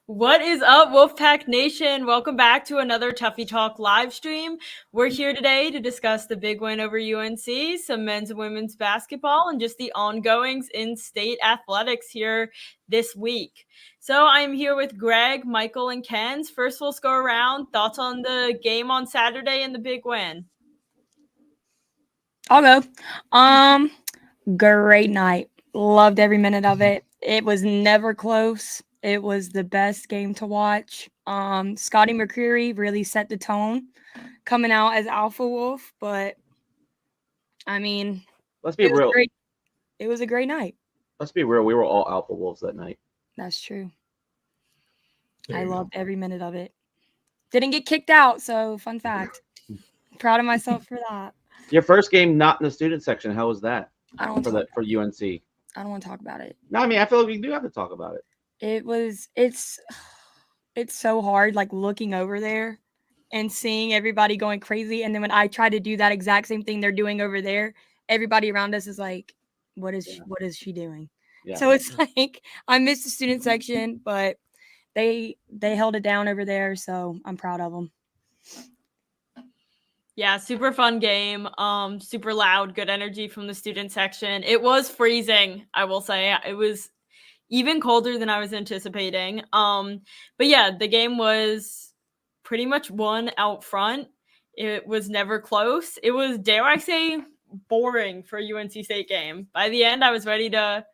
What is up, Wolfpack Nation? Welcome back to another Tuffy Talk live stream. We're here today to discuss the big win over UNC, some men's and women's basketball, and just the ongoings in state athletics here this week. So I'm here with Greg, Michael, and Ken's. First, we'll go around. Thoughts on the game on Saturday and the big win? I'll go. Great night. Loved every minute of it. It was never close. It was the best game to watch. Scotty McCreery really set the tone coming out as Alpha Wolf, but I mean, let's be real. It was a great night. Let's be real. We were all Alpha Wolves that night. That's true. I loved every minute of it. Didn't get kicked out, so fun fact. Proud of myself for that. Your first game not in the student section. How was that? I don't for UNC. I don't want to talk about it. No, I mean I feel like we do have to talk about it. It's so hard, like looking over there and seeing everybody going crazy, and then when I try to do that exact same thing they're doing over there, everybody around us is like, what is she doing? Yeah. So it's like I missed the student section, but they held it down over there, so I'm proud of them. Yeah, super fun game. Super loud, good energy from the student section. It was freezing, I will say. It was even colder than I was anticipating. But yeah, the game was pretty much won out front. It was never close. It was, dare I say, boring for a UNC State game. By the end, I was ready to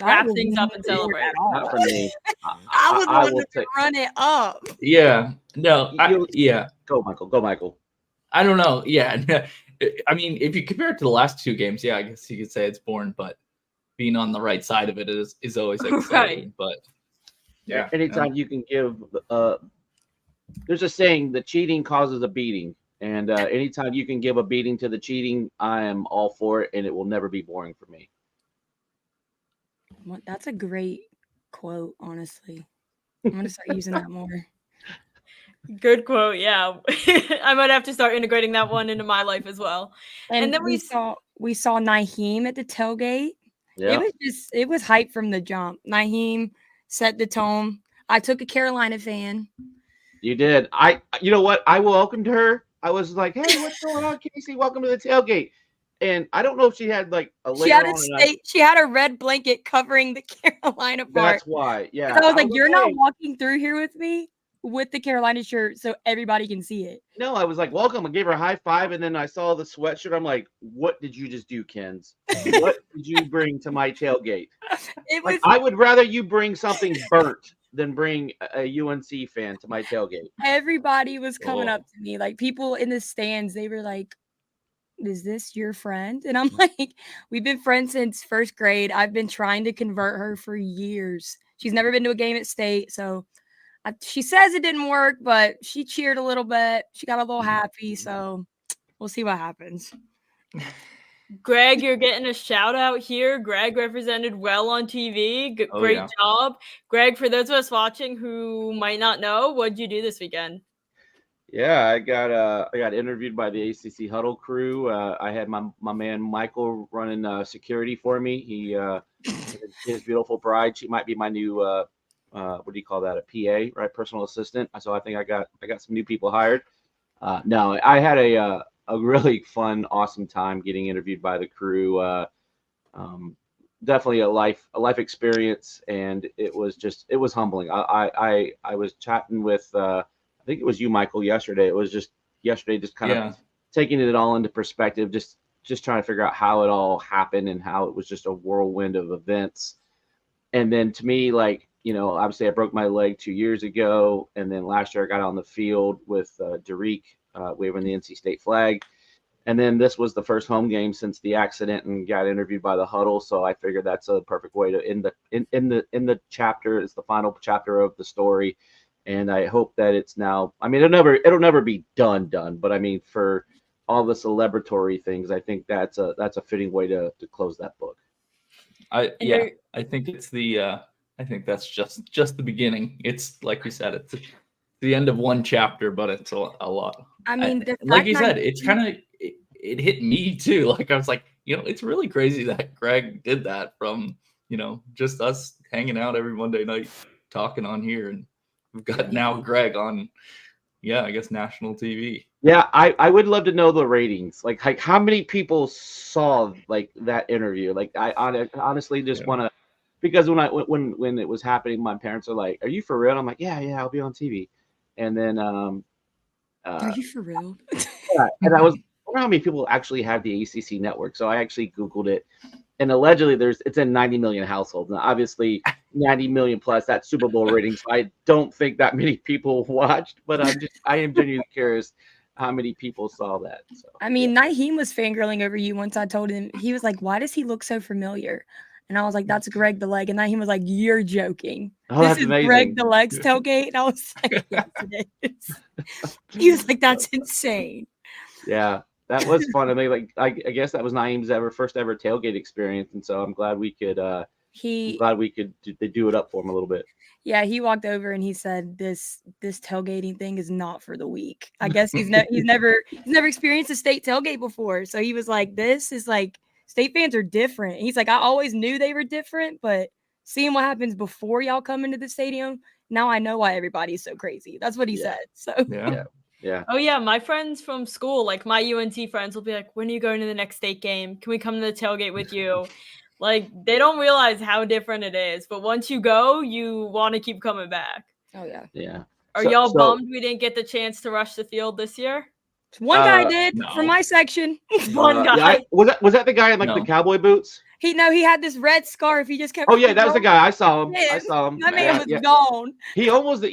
wrap things up and celebrate. Not for me. I was wanting to run it up. Yeah. No. Yeah. Go, Michael. Go, Michael. I don't know. Yeah. I mean, if you compare it to the last two games, yeah, I guess you could say it's boring, but being on the right side of it is always exciting. Right. But yeah, anytime you can give, there's a saying, the cheating causes a beating, and anytime you can give a beating to the cheating, I am all for it, and it will never be boring for me. Well, that's a great quote, honestly. I'm gonna start using that more. Good quote, yeah. I might have to start integrating that one into my life as well. And then we saw Naheem at the tailgate. Yeah. It was hype from the jump. Naheem set the tone. I took a Carolina fan. You did. You know what? I welcomed her. I was like, "Hey, what's going on, Casey? Welcome to the tailgate." And I don't know if she had like a she had a red blanket covering the Carolina part. That's why. Yeah. I was like, "You're not walking through here with me with the Carolina shirt so everybody can see it." No, I was like, welcome. I gave her a high five, and then I saw the sweatshirt. I'm like, what did you just do, Kens? What did you bring to my tailgate? I would rather you bring something burnt than bring a UNC fan to my tailgate. Everybody was coming up to me. Like, people in the stands, they were like, is this your friend? And I'm like, we've been friends since first grade. I've been trying to convert her for years. She's never been to a game at State, so she says it didn't work, but she cheered a little bit. She got a little happy, so we'll see what happens. Greg, you're getting a shout out here. Greg represented well on TV. Great job. Greg, for those of us watching who might not know, what'd you do this weekend? Yeah, I got interviewed by the ACC Huddle crew. I had my man Michael running security for me. He his beautiful bride. She might be my new what do you call that? A PA, right? Personal assistant. So I think I got some new people hired. No, I had a really fun, awesome time getting interviewed by the crew. Definitely a life experience, and it was humbling. I was chatting with I think it was you, Michael, yesterday. It was just kind of taking it all into perspective, just trying to figure out how it all happened and how it was just a whirlwind of events. And then to me, like, you know, obviously I broke my leg 2 years ago, and then last year I got on the field with Derek waving the NC State flag. And then this was the first home game since the accident, and got interviewed by the Huddle. So I figured that's a perfect way to end the chapter. It's the final chapter of the story, and I hope that it's now. I mean, it'll never be done. But I mean, for all the celebratory things, I think that's a fitting way to close that book. I think it's the. I think that's just the beginning. It's like you said, it's the end of one chapter, but it's a lot. I mean, like you said, it's kind of it hit me too. Like, I was like, you know, it's really crazy that Greg did that from, you know, just us hanging out every Monday night talking on here, and we've got now Greg on, I guess national TV. Yeah, I would love to know the ratings. Like how many people saw like that interview? Like I honestly just want to, because when it was happening, my parents are like, "Are you for real?" I'm like, "Yeah, I'll be on TV." And then Are you for real? yeah, and I wonder how many people actually have the ACC network. So I actually Googled it, and allegedly it's in 90 million households. Now, obviously, 90 million plus that's Super Bowl ratings. So I don't think that many people watched, but I am genuinely curious how many people saw that. So I mean, Naheem was fangirling over you once I told him. He was like, "Why does he look so familiar?" And I was like, "That's Greg the Leg." And Naheem was like, "You're joking. Oh, This that's is amazing. Greg the Leg's tailgate." And I was like, "Yes, it is." He was like, "That's insane." Yeah, that was fun. I mean, like I guess that was Naeem's first ever tailgate experience, and so I'm glad we could do it up for him a little bit. Yeah, he walked over and he said, "This tailgating thing is not for the weak." I guess he's never experienced a state tailgate before, so he was like, "This is like state fans are different." And he's like, "I always knew they were different, but seeing what happens before y'all come into the stadium, now I know why everybody's so crazy." That's what he said. So yeah. Oh yeah, my friends from school, like my UNT friends, will be like, "When are you going to the next state game? Can we come to the tailgate with you?" Like they don't realize how different it is, but once you go, you want to keep coming back. Oh yeah. Yeah. Are y'all bummed we didn't get the chance to rush the field this year? One guy did no. from my section. One guy. Yeah, was that the guy in like the cowboy boots? He had this red scarf. He just kept. Oh yeah, that was the guy. I saw him. Man, I saw him. That man was gone. He almost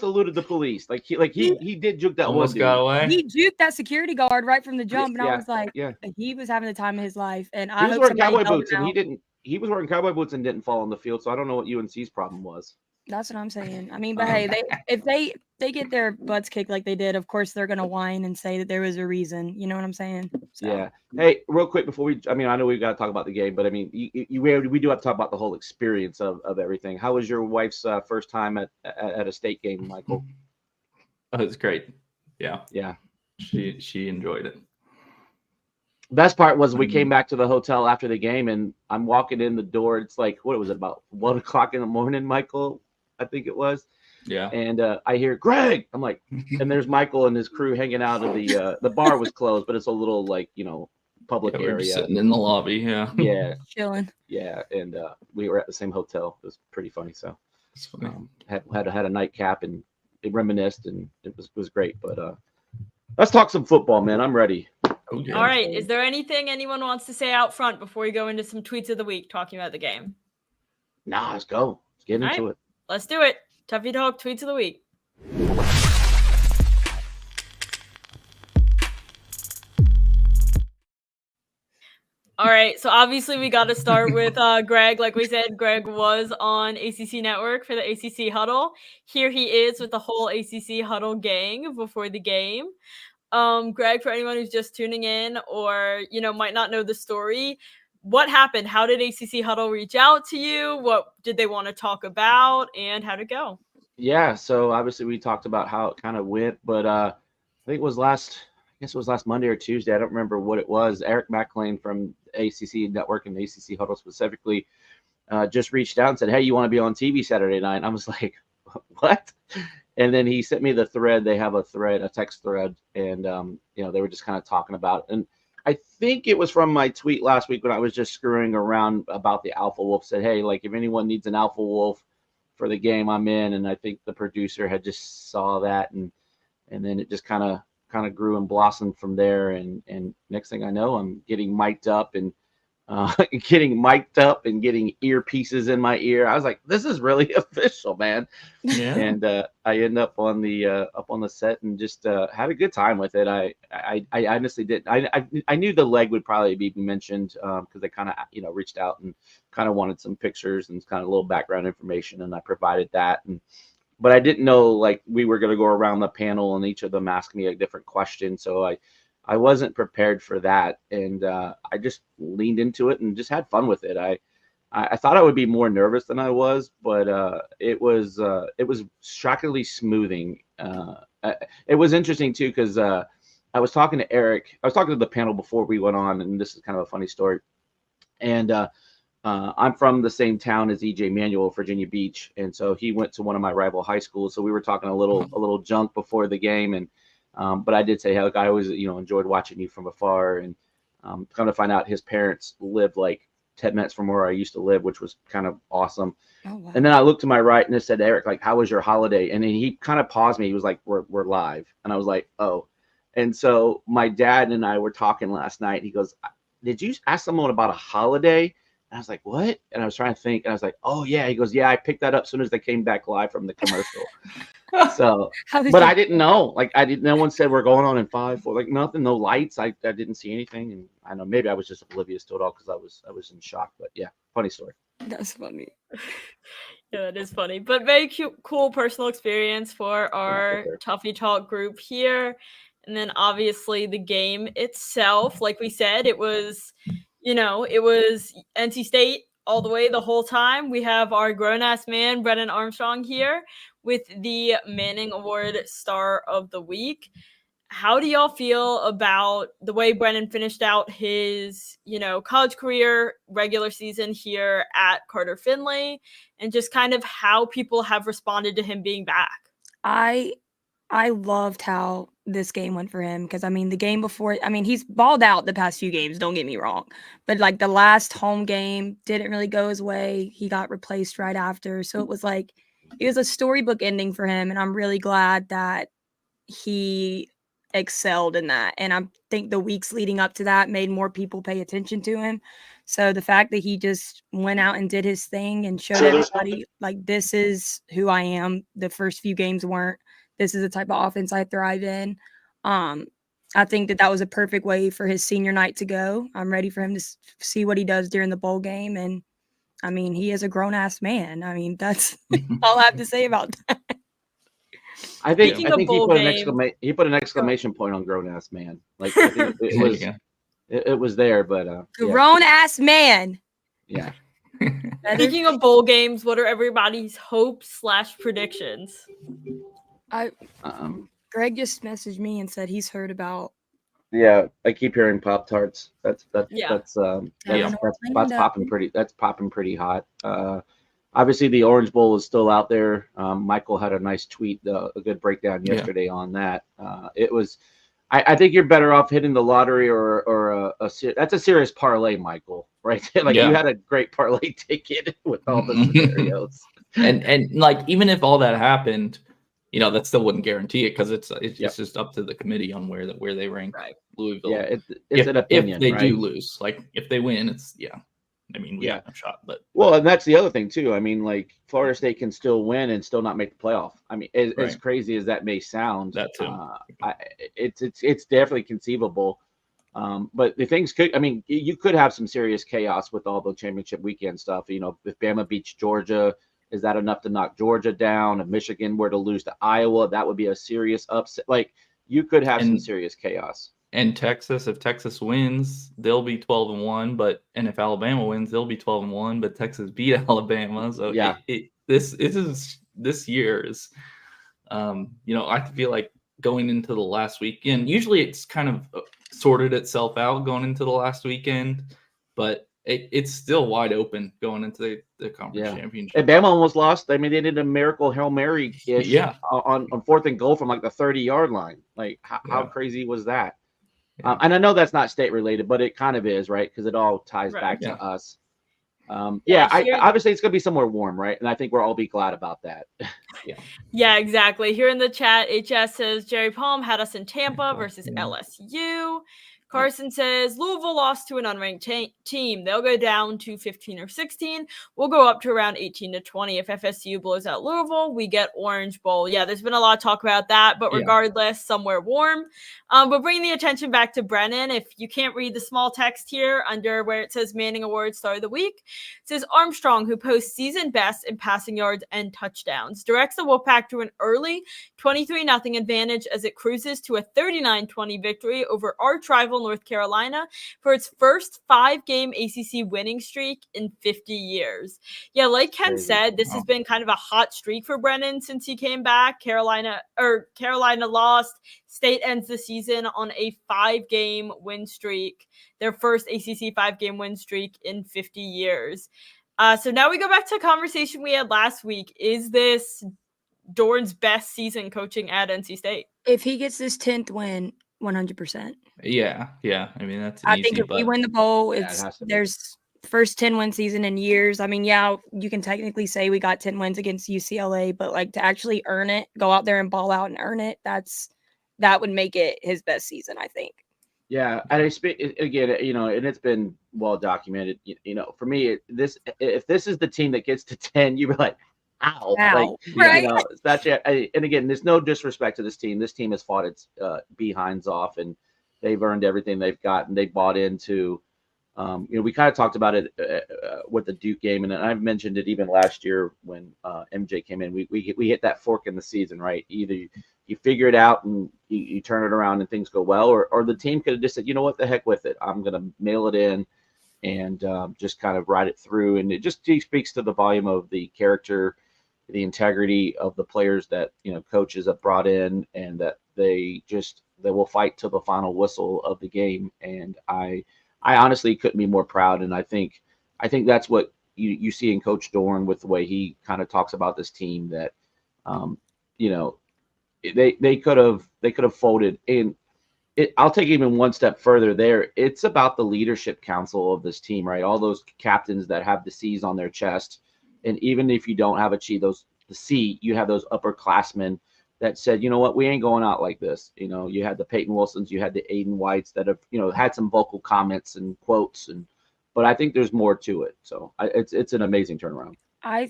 eluded the police. Like he did juke that almost one dude. got away. He juked that security guard right from the jump, and I was like, yeah. He was having the time of his life. And he was wearing cowboy boots, and he was wearing cowboy boots and didn't fall on the field. So I don't know what UNC's problem was. That's what I'm saying. I mean, but hey, if they get their butts kicked like they did, of course they're gonna whine and say that there was a reason. You know what I'm saying? So. Yeah. Hey, real quick before I know we've got to talk about the game, but I mean, we do have to talk about the whole experience of everything. How was your wife's first time at a state game, Michael? Oh, it's great. Yeah. Yeah. She enjoyed it. Best part was we came back to the hotel after the game, and I'm walking in the door. It's like, what was it, about 1 o'clock in the morning, Michael? I think it was. Yeah. And I hear Greg. I'm like, and there's Michael and his crew hanging out of the bar was closed, but it's a little like, public area. We're just sitting in the lobby. Yeah. Yeah. Chilling. Yeah. And we were at the same hotel. It was pretty funny. So it's funny. Had a nightcap and it reminisced, and it was great. But let's talk some football, man. I'm ready. Oh, yeah. All right. Is there anything anyone wants to say out front before we go into some tweets of the week talking about the game? Nah, let's go. Let's get into it. Let's do it. Tuffy Talk tweets of the week. All right, so obviously we got to start with Greg. Like we said, Greg was on ACC Network for the ACC Huddle. Here he is with the whole ACC Huddle gang before the game. Greg, for anyone who's just tuning in or, might not know the story, what happened? How did ACC Huddle reach out to you? What did they want to talk about, and how'd it go? Yeah, so obviously we talked about how it kind of went, but I think it was last Monday or Tuesday. I don't remember what it was. Eric McLean from ACC Network and the ACC Huddle specifically just reached out and said, "Hey, you want to be on TV Saturday night?" And I was like, "What?" And then he sent me the thread. They have a text thread, and they were just kind of talking about it. And I think it was from my tweet last week when I was just screwing around about the Alpha Wolf. Said, "Hey, like if anyone needs an Alpha Wolf for the game, I'm in." And I think the producer had just saw that, and then it just kind of grew and blossomed from there. And next thing I know, I'm getting mic'd up and getting earpieces in my ear. I was like, this is really official, man. Yeah. And I end up on the set and just had a good time with it. I honestly did. I knew the leg would probably be mentioned because they kind of reached out and kind of wanted some pictures and kind of a little background information, and I provided that. But I didn't know like we were going to go around the panel and each of them ask me a different question. So I wasn't prepared for that. And I just leaned into it and just had fun with it. I thought I would be more nervous than I was, but it was shockingly smoothing. It was interesting too, because I was talking to Eric. I was talking to the panel before we went on, and this is kind of a funny story. And I'm from the same town as EJ Manuel, Virginia Beach, and so he went to one of my rival high schools. So we were talking a little junk before the game, and but I did say, hey, look, I always enjoyed watching you from afar, and come to find out his parents lived like 10 minutes from where I used to live, which was kind of awesome. Oh, wow. And then I looked to my right and it said, Eric, like, how was your holiday? And then he kind of paused me. He was like, we're live, and I was like, oh. And so my dad and I were talking last night. He goes, did you ask someone about a holiday? And I was like, what? And I was trying to think. And I was like, oh, yeah. He goes, yeah, I picked that up as soon as they came back live from the commercial. So, but I didn't know. Like, no one said we're going on in 5, 4, like nothing, no lights. I didn't see anything. And I know maybe I was just oblivious to it all because I was in shock. But yeah, funny story. That's funny. Yeah, that is funny. But very cool personal experience for our Tuffy Talk group here. And then obviously the game itself, like we said, it was NC State all the way the whole time. We have our grown-ass man, Brennan Armstrong, here with the Manning Award Star of the Week. How do y'all feel about the way Brennan finished out his, college career, regular season here at Carter Finley, and just kind of how people have responded to him being back? I loved how this game went for him because, the game before, he's balled out the past few games, don't get me wrong. But, like, the last home game didn't really go his way. He got replaced right after. So it was a storybook ending for him, and I'm really glad that he excelled in that. And I think the weeks leading up to that made more people pay attention to him. So the fact that he just went out and did his thing and showed everybody, like, this is who I am. The first few games weren't. This is the type of offense I thrive in. I think that was a perfect way for his senior night to go. I'm ready for him to see what he does during the bowl game. And, he is a grown-ass man. That's all I have to say about that. I think he put an exclamation point on grown-ass man. Like, I think it was there, but grown-ass man. Yeah. Speaking of bowl games, what are everybody's hopes / predictions? Greg just messaged me and said he's heard about. Yeah, I keep hearing Pop-Tarts. That's popping pretty. That's popping pretty hot. Obviously, the Orange Bowl is still out there. Michael had a nice tweet, a good breakdown yesterday on that. It was. I think you're better off hitting the lottery or that's a serious parlay, Michael. Right? Like, you had a great parlay ticket with all the scenarios. and like, even if all that happened, that still wouldn't guarantee it because it's just up to the committee on where they rank Louisville. Yeah, it's an opinion. If they do lose, like, if they win, it's we have no shot. But and that's the other thing too. Like, Florida State can still win and still not make the playoff. As crazy as that may sound, that too. It's definitely conceivable. But the things you could have some serious chaos with all the championship weekend stuff. If Bama beats Georgia, is that enough to knock Georgia down? If Michigan were to lose to Iowa, that would be a serious upset. Like, you could have some serious chaos. And Texas, if Texas wins, they'll be 12-1. And if Alabama wins, they'll be 12-1. But Texas beat Alabama, so this year is, I feel like going into the last weekend. Usually, it's kind of sorted itself out going into the last weekend, but it's still wide open going into the conference championship. And Bama almost lost. They did a miracle Hail Mary on 4th and goal from like the 30-yard line. Like, how crazy was that? Yeah. And I know that's not state related, but it kind of is, right? Because it all ties back to us. Obviously it's going to be somewhere warm, right? And I think we'll all be glad about that. Yeah, exactly. Here in the chat, HS says Jerry Palm had us in Tampa versus LSU. Carson says Louisville lost to an unranked team. They'll go down to 15 or 16. We'll go up to around 18 to 20. If FSU blows out Louisville, we get Orange Bowl. Yeah, there's been a lot of talk about that, but regardless, somewhere warm. But bringing the attention back to Brennan, if you can't read the small text here under where it says Manning Award Star of the Week, it says Armstrong, who posts season best in passing yards and touchdowns, directs the Wolfpack to an early 23-0 advantage as it cruises to a 39-20 victory over arch rival North Carolina for its first 5-game ACC winning streak in 50 years. Yeah, like Ken said, this has been kind of a hot streak for Brennan since he came back. Carolina lost. State ends the season on a 5-game win streak, their first ACC 5-game win streak in 50 years. So now we go back to a conversation we had last week. Is this Dorn's best season coaching at NC State? If he gets this 10th win, 100%. Yeah. I mean, that's I think if we win the bowl, there's first 10-win season in years. I mean, yeah, you can technically say we got 10 wins against UCLA, but like to actually earn it, go out there and ball out and earn it, that would make it his best season, I think. Yeah, and again, and it's been well documented. For me, if this is the team that gets to 10, you'd be like, ow. Like, right? That's it. And again, there's no disrespect to this team. This team has fought its behinds off, and they've earned everything they've got, and they bought into. We kind of talked about it with the Duke game, and I've mentioned it even last year when MJ came in. We hit that fork in the season, right? Either you figure it out and you turn it around and things go well, or the team could have just said, you know what, the heck with it. I'm going to mail it in and just kind of ride it through. And it just speaks to the volume of the character, the integrity of the players that, coaches have brought in, and that they will fight till the final whistle of the game. And I honestly couldn't be more proud. And I think that's what you see in Coach Dorn with the way he kind of talks about this team, that, they could have folded. And I'll take even one step further there. It's about the leadership council of this team, right? All those captains that have the C's on their chest. And even if you don't have the C, you have those upperclassmen that said, you know what, we ain't going out like this. You had the Peyton Wilsons, you had the Aiden Whites that have, had some vocal comments and quotes, but I think there's more to it. So it's an amazing turnaround. I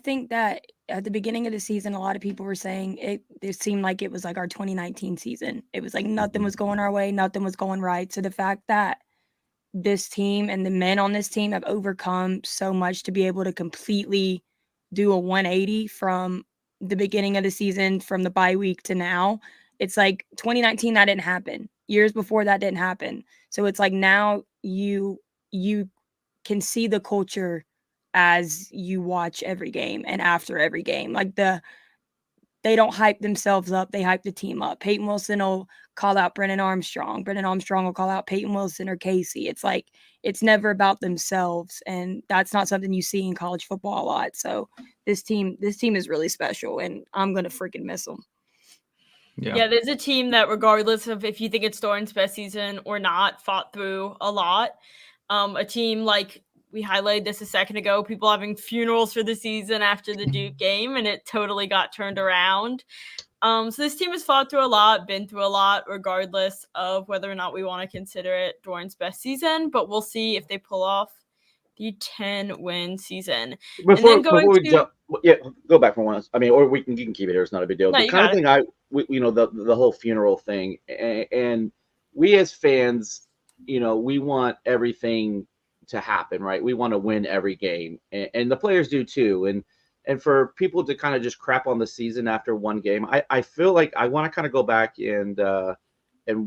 think that at the beginning of the season, a lot of people were saying it seemed like it was like our 2019 season. It was like nothing was going our way, nothing was going right. So the fact that this team and the men on this team have overcome so much to be able to completely do a 180 from the beginning of the season, from the bye week to now. It's like 2019, that didn't happen. Years before, that didn't happen. So it's like now you can see the culture as you watch every game and after every game. Like they don't hype themselves up, they hype the team up. Peyton Wilson will call out Brennan Armstrong. Brennan Armstrong will call out Peyton Wilson or Casey. It's like it's never about themselves, and that's not something you see in college football a lot. So this team is really special, and I'm gonna freaking miss them. Yeah, there's a team that, regardless of if you think it's Dorn's best season or not, fought through a lot. A team like, we highlighted this a second ago, people having funerals for the season after the Duke game, and it totally got turned around. So this team has fought through a lot, been through a lot, regardless of whether or not we want to consider it Dorn's best season. But we'll see if they pull off the 10-win season. Before we jump, go back for once. I mean, or you can keep it here. It's not a big deal. No, the kind of thing the whole funeral thing, and we as fans, we want everything to happen, right? We want to win every game, and the players do too. And for people to kind of just crap on the season after one game, I feel like I want to kind of go back and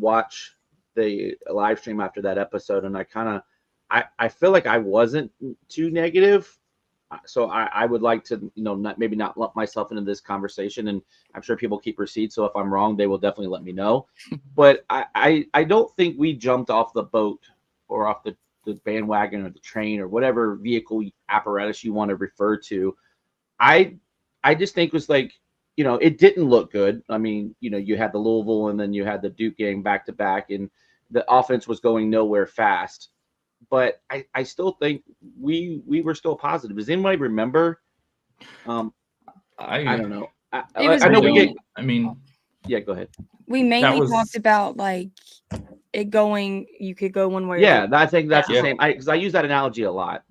watch the live stream after that episode, and I feel like I wasn't too negative. So I would like to, maybe not lump myself into this conversation, and I'm sure people keep receipts. So if I'm wrong, they will definitely let me know. But I don't think we jumped off the boat or off the bandwagon or the train or whatever vehicle apparatus you want to refer to. I just think it was like, it didn't look good. I mean, you had the Louisville and then you had the Duke game back to back, and the offense was going nowhere fast. But I still think we were still positive. Does anybody remember? I don't know. Yeah, go ahead. We mainly talked about like it going. You could go one way. Yeah, I think that's the same. Because I use that analogy a lot.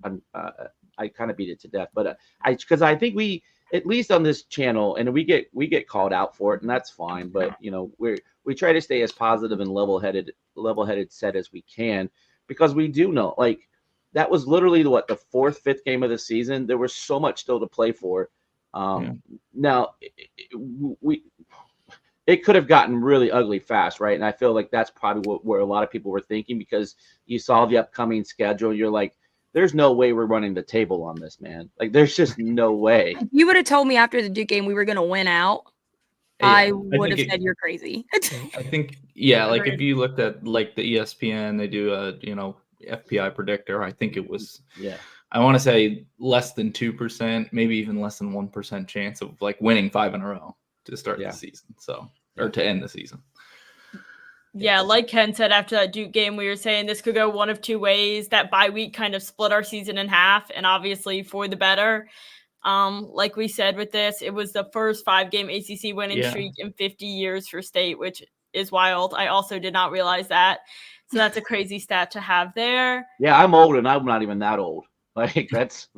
I kind of beat it to death, but because I think we, at least on this channel, and we get called out for it, and that's fine. But we try to stay as positive and level-headed set as we can, because we do know, like, that was literally the fourth, fifth game of the season. There was so much still to play for. Now it could have gotten really ugly fast, right? And I feel like that's probably where a lot of people were thinking, because you saw the upcoming schedule. You're like, there's no way we're running the table on this, man. Like, there's just no way. If you would have told me after the Duke game we were going to win out, I would have said you're crazy. I think, like if you looked at like the ESPN, they do a FPI predictor. I think it was I want to say less than 2%, maybe even less than 1% chance of like winning 5 in a row to start the season. So, or to end the season. Yeah, like Ken said after that Duke game, we were saying this could go one of two ways. That bye week kind of split our season in half, and obviously for the better. Like we said with this, it was the first 5-game ACC winning streak in 50 years for State, which is wild. I also did not realize that. So that's a crazy stat to have there. Yeah, I'm old and I'm not even that old. Like that's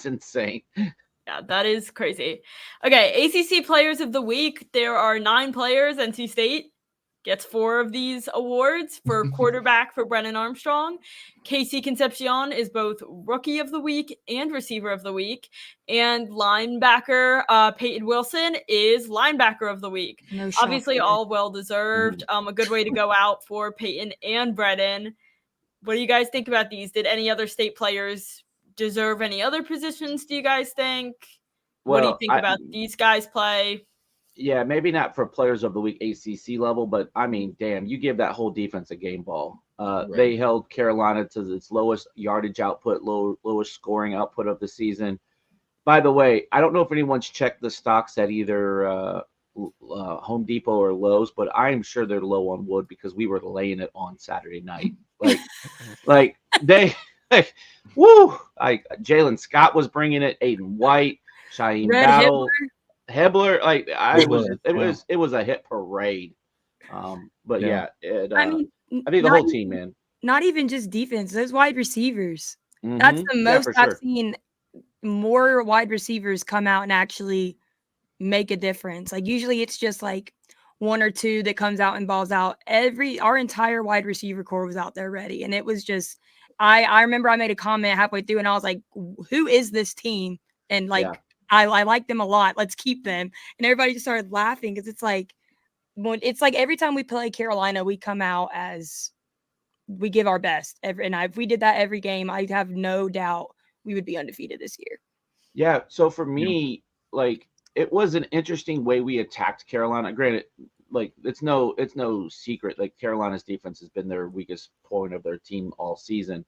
insane. Yeah, that is crazy. Okay, ACC Players of the Week. There are 9 players. NC State gets 4 of these awards. For quarterback for Brennan Armstrong. Casey Concepcion is both Rookie of the Week and Receiver of the Week. And linebacker Peyton Wilson is Linebacker of the Week. No Obviously, shocker. all well-deserved. A good way to go out for Peyton and Brennan. What do you guys think about these? Did any other State players deserve any other positions, do you guys think? What do you think about these guys play? Yeah, maybe not for Players of the Week ACC level, but I mean, damn, you give that whole defense a game ball. They held Carolina to its lowest yardage output, lowest scoring output of the season. By the way, I don't know if anyone's checked the stocks at either Home Depot or Lowe's, but I'm sure they're low on wood because we were laying it on Saturday night. Like they, woo! Jalen Scott was bringing it. Aiden White, Shaheem Battle, Hebler. It was a hit parade. But I think the whole team, man. Not even just defense; those wide receivers. Mm-hmm. That's the most I've seen. More wide receivers come out and actually make a difference. Like usually it's just like 1 or 2 that comes out and balls out. Our entire wide receiver core was out there ready. And it was just, I remember I made a comment halfway through and I was like, who is this team? And I like them a lot. Let's keep them. And everybody just started laughing because it's like every time we play Carolina, we come out as we give our best. If we did that every game, I have no doubt we would be undefeated this year. Yeah. So for me, it was an interesting way we attacked Carolina. Granted, it's no secret. Like Carolina's defense has been their weakest point of their team all season,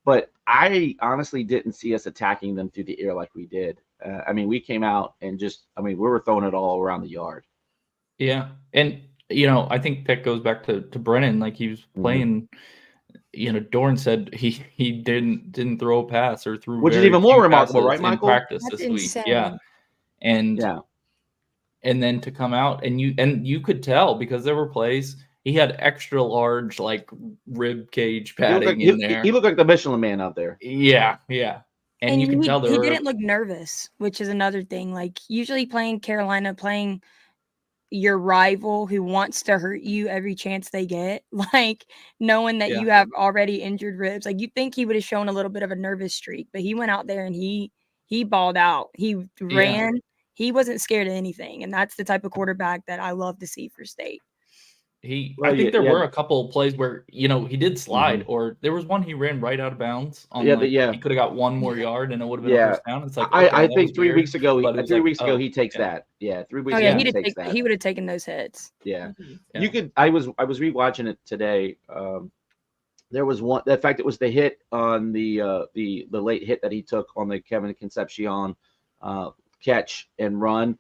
but I honestly didn't see us attacking them through the air like we did. We came out and we were throwing it all around the yard. Yeah, and I think that goes back to Brennan. Like he was playing. Dorn said he didn't throw a pass or threw, which is even more remarkable, right, Michael? In practice this week, and then to come out and you could tell because there were plays he had extra large rib cage padding in there. He looked like the Michelin Man out there. Yeah, and you can tell he didn't look nervous, which is another thing. Like usually playing Carolina, playing your rival who wants to hurt you every chance they get, knowing that you have already injured ribs, you'd think he would have shown a little bit of a nervous streak, but he went out there and he balled out. He ran. He wasn't scared of anything, and that's the type of quarterback that I love to see for State. I think there were a couple of plays where he did slide, or there was one he ran right out of bounds. He could have got 1 more yard and it would have been a first down. It's I think 3 weeks ago, he takes that. Yeah, 3 weeks ago he takes that. He would have taken those hits. Yeah. You could. I was rewatching it today. There was one. In fact, it was the hit on the late hit that he took on the Kevin Concepcion catch and run.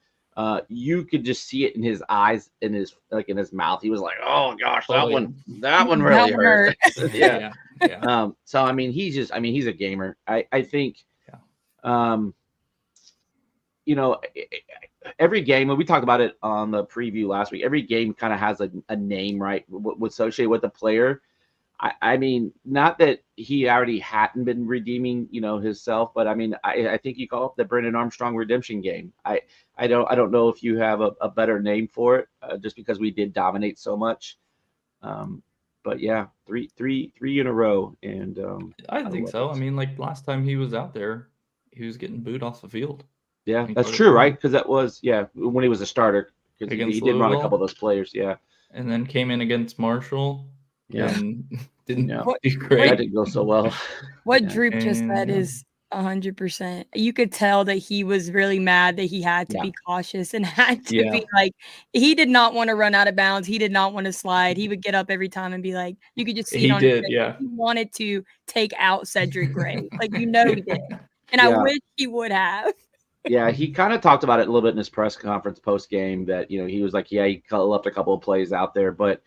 You could just see it in his eyes, in his mouth. He was like, "Oh gosh, that one really hurt." Yeah. So he's a gamer. I think, every game, when we talked about it on the preview last week, every game kind of has a name, right? Associated with the player. Not that he already hadn't been redeeming, himself, but I think you call it the Brennan Armstrong redemption game. I don't know if you have a better name for it, just because we did dominate so much. But yeah, three in a row, and I think so. Last time he was out there, he was getting booed off the field. Yeah, that's true, right? Because that was when he was a starter. because he Against did run a Louisville. couple of those players. Yeah. And then came in against Marshall. Yeah. And didn't Yeah. do great. That didn't go so well. What Yeah. Droop just said And- is 100%. You could tell that he was really mad that he had to Yeah. be cautious and had to Yeah. be like, he did not want to run out of bounds. He did not want to slide. He would get up every time and be like, you could just see He it on his did, face. yeah. He wanted to take out Cedric Gray. Like, he did. And I Yeah. wish he would have. Yeah, he kind of talked about it a little bit in his press conference post game that, he was like, yeah, he left a couple of plays out there, but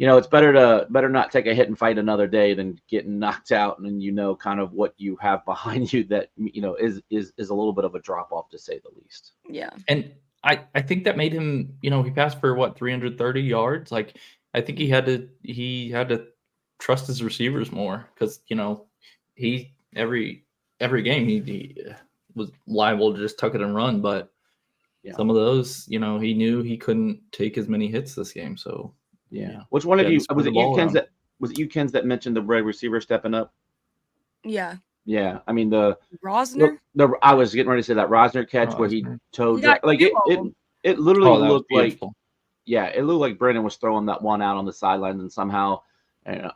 it's better not take a hit and fight another day than getting knocked out. And kind of what you have behind you that, is a little bit of a drop off to say the least. Yeah. And I think that made him, he passed for 330 yards. Like, I think he had to trust his receivers more because, he every game he was liable to just tuck it and run. But some of those, he knew he couldn't take as many hits this game. So yeah. Which one of you was it? You Kens that mentioned the red receiver stepping up? Yeah. Yeah, I mean the Rosner. I was getting ready to say that Rosner catch where he towed like it literally looked like it looked like Brandon was throwing that one out on the sidelines and somehow the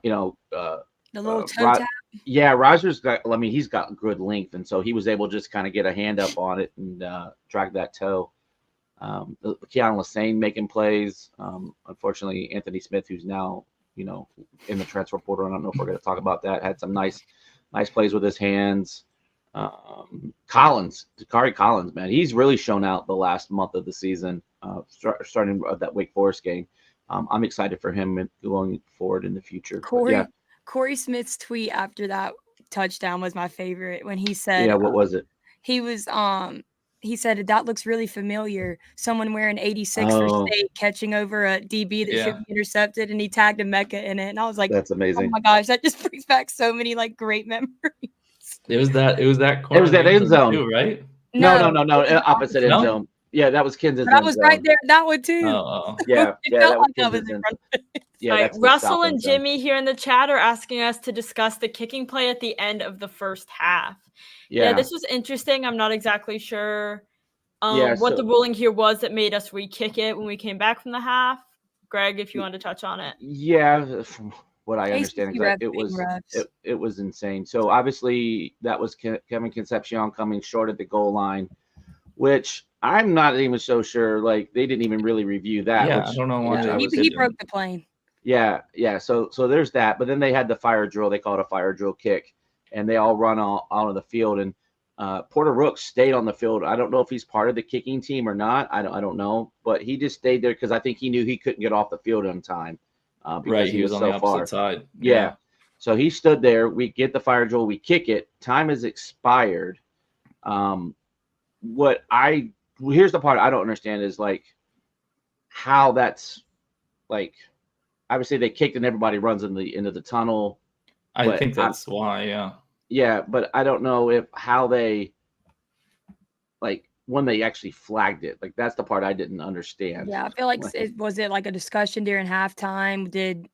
little toe tap. Yeah, Rosner's got. I mean, he's got good length, and so he was able to just kind of get a hand up on it and drag that toe. Keanu Lassane making plays. Unfortunately, Anthony Smith, who's now in the transfer portal, I don't know if we're going to talk about that, had some nice plays with his hands. Dakari Collins, man, he's really shown out the last month of the season, starting that Wake Forest game. I'm excited for him going forward in the future. Corey Smith's tweet after that touchdown was my favorite when he said, "Yeah, what was it?" He was he said, that looks really familiar. Someone wearing 86 for State catching over a DB that should be intercepted, and he tagged Emeka in it. And I was like, that's amazing. Oh my gosh, that just brings back so many great memories. It was that end zone too, right? No. Opposite end zone. Yeah, that was Kens's. But I was right there. That one too. Yeah, that was Kens's. Yeah, right. Russell and Jimmy here in the chat are asking us to discuss the kicking play at the end of the first half. Yeah, this was interesting. I'm not exactly sure what the ruling here was that made us re-kick it when we came back from the half. Greg, if you want to touch on it. Yeah, from what I understand, it was insane. So obviously that was Kevin Concepcion coming short at the goal line, which I'm not even so sure. Like, they didn't even really review that. Yeah, I don't know why. He broke the plane. Yeah. So there's that. But then they had the fire drill. They call it a fire drill kick, and they all run out of the field. And Porter Rooks stayed on the field. I don't know if he's part of the kicking team or not. I don't know. But he just stayed there because I think he knew he couldn't get off the field on time. Because he was on the opposite side. Yeah. So he stood there. We get the fire drill. We kick it. Time has expired. Here's the part I don't understand is how that's obviously they kicked and everybody runs into the tunnel. I think that's why. Yeah. Yeah, but I don't know how they when they actually flagged it. That's the part I didn't understand. Yeah, I feel like was it a discussion during halftime? Did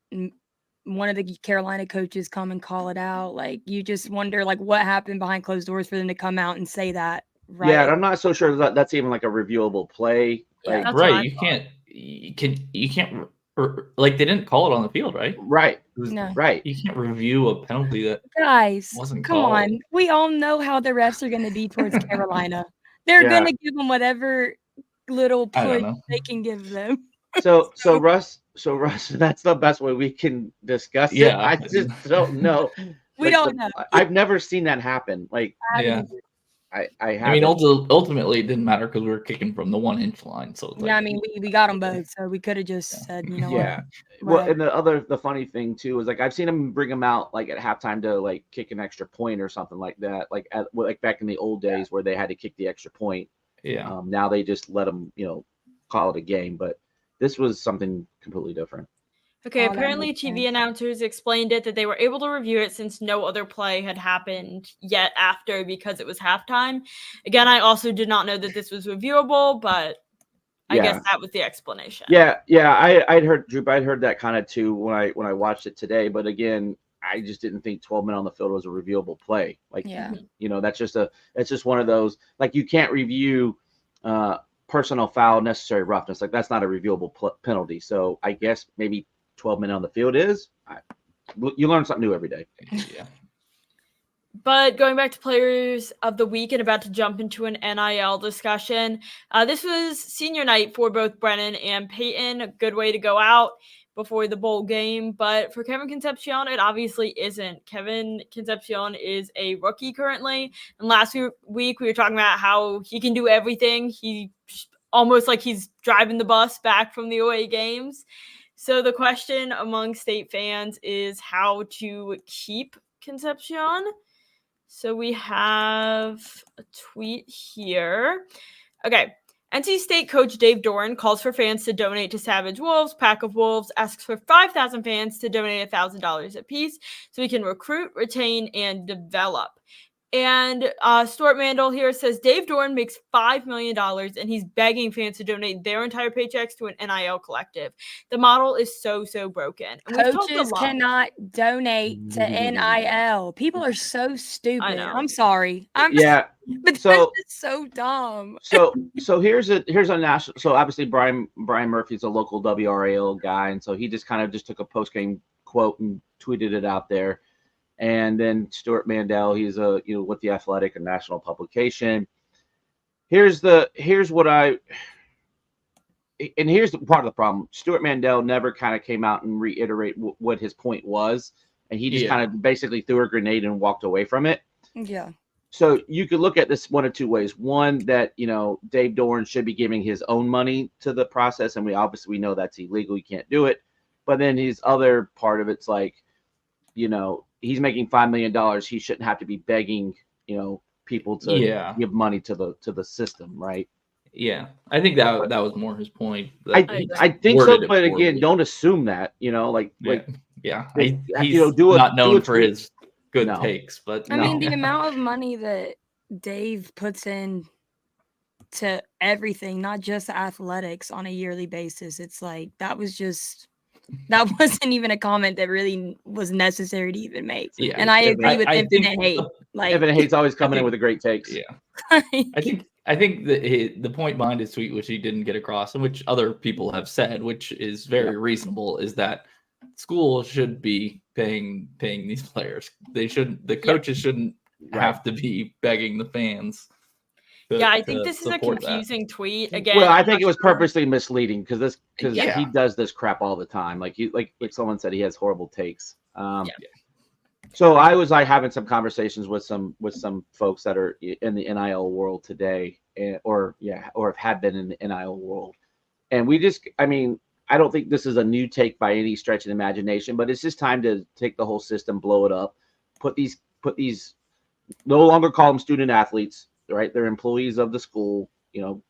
one of the Carolina coaches come and call it out? You just wonder what happened behind closed doors for them to come out and say that. Right. Yeah, and I'm not so sure that's even a reviewable play. Right. You can't they didn't call it on the field, right? Right. No. Right. You can't review a penalty that wasn't come called. on. We all know how the refs are going to be towards Carolina. They're going to give them whatever little push they can give them. So Russ, that's the best way we can discuss it. I just don't know. We don't know. I've never seen that happen. I mean, ultimately, it didn't matter because we were kicking from the 1 inch line. So I mean, we got them both, so we could have just said, Yeah. Well, and the funny thing too is I've seen them bring them out at halftime to kick an extra point or something like that, back in the old days where they had to kick the extra point. Yeah. Now they just let them call it a game, but this was something completely different. Okay, apparently TV announcers explained that they were able to review it since no other play had happened yet after because it was halftime. Again, I also did not know that this was reviewable, but I guess that was the explanation. Yeah, I'd heard that kind of too when I watched it today, but again, I just didn't think 12 men on the field was a reviewable play. That's just one of those you can't review personal foul, necessary roughness. Like that's not a reviewable penalty. So I guess maybe 12 minutes on the field is. You learn something new every day. Yeah. But going back to players of the week and about to jump into an NIL discussion, this was senior night for both Brennan and Peyton. A good way to go out before the bowl game. But for Kevin Concepcion, it obviously isn't. Kevin Concepcion is a rookie currently. And last week we were talking about how he can do everything. He almost like he's driving the bus back from the away games. So the question among state fans is how to keep Concepcion. So we have a tweet here. Okay. NC State coach Dave Doran calls for fans to donate to Savage Wolves. Pack of Wolves asks for 5,000 fans to donate $1,000 apiece so we can recruit, retain, and develop. And Stuart Mandel here says Dave Doran makes $5 million and he's begging fans to donate their entire paychecks to an NIL collective. The model is so broken. And coaches cannot donate to NIL. People are so stupid. I know. I'm sorry. But this is so dumb. So here's a national. So obviously Brian Murphy's a local WRAL guy, and so he just kind of took a post game quote and tweeted it out there. And then Stuart Mandel, he's with the Athletic, a national publication. Here's part of the problem. Stuart Mandel never kind of came out and reiterate what his point was, and he just kind of basically threw a grenade and walked away from it. Yeah. So you could look at this one of two ways. One, that Dave Doran should be giving his own money to the process, and we know that's illegal. You can't do it. But then his other part of it's like, he's making $5 million. He shouldn't have to be begging, people to give money to the system, right? Yeah, I think that was more his point. I think so, but again, don't assume that, he's not known for his good takes. But I mean, the amount of money that Dave puts in to everything, not just athletics, on a yearly basis, it's like that wasn't even a comment that really was necessary to even make. Yeah, and I agree with Infinite Hate. Infinite Hate's always coming in with a great takes. Yeah, I think the point behind his tweet, which he didn't get across, and which other people have said, which is very reasonable, is that schools should be paying these players. The coaches shouldn't have to be begging the fans. I think this is a confusing tweet again. Well, I think it was purposely misleading because he does this crap all the time. Like someone said, he has horrible takes. So I was having some conversations with some folks that are in the NIL world today, or have been in the NIL world, and I don't think this is a new take by any stretch of the imagination, but it's just time to take the whole system, blow it up, put these no longer call them student athletes. Right, they're employees of the school.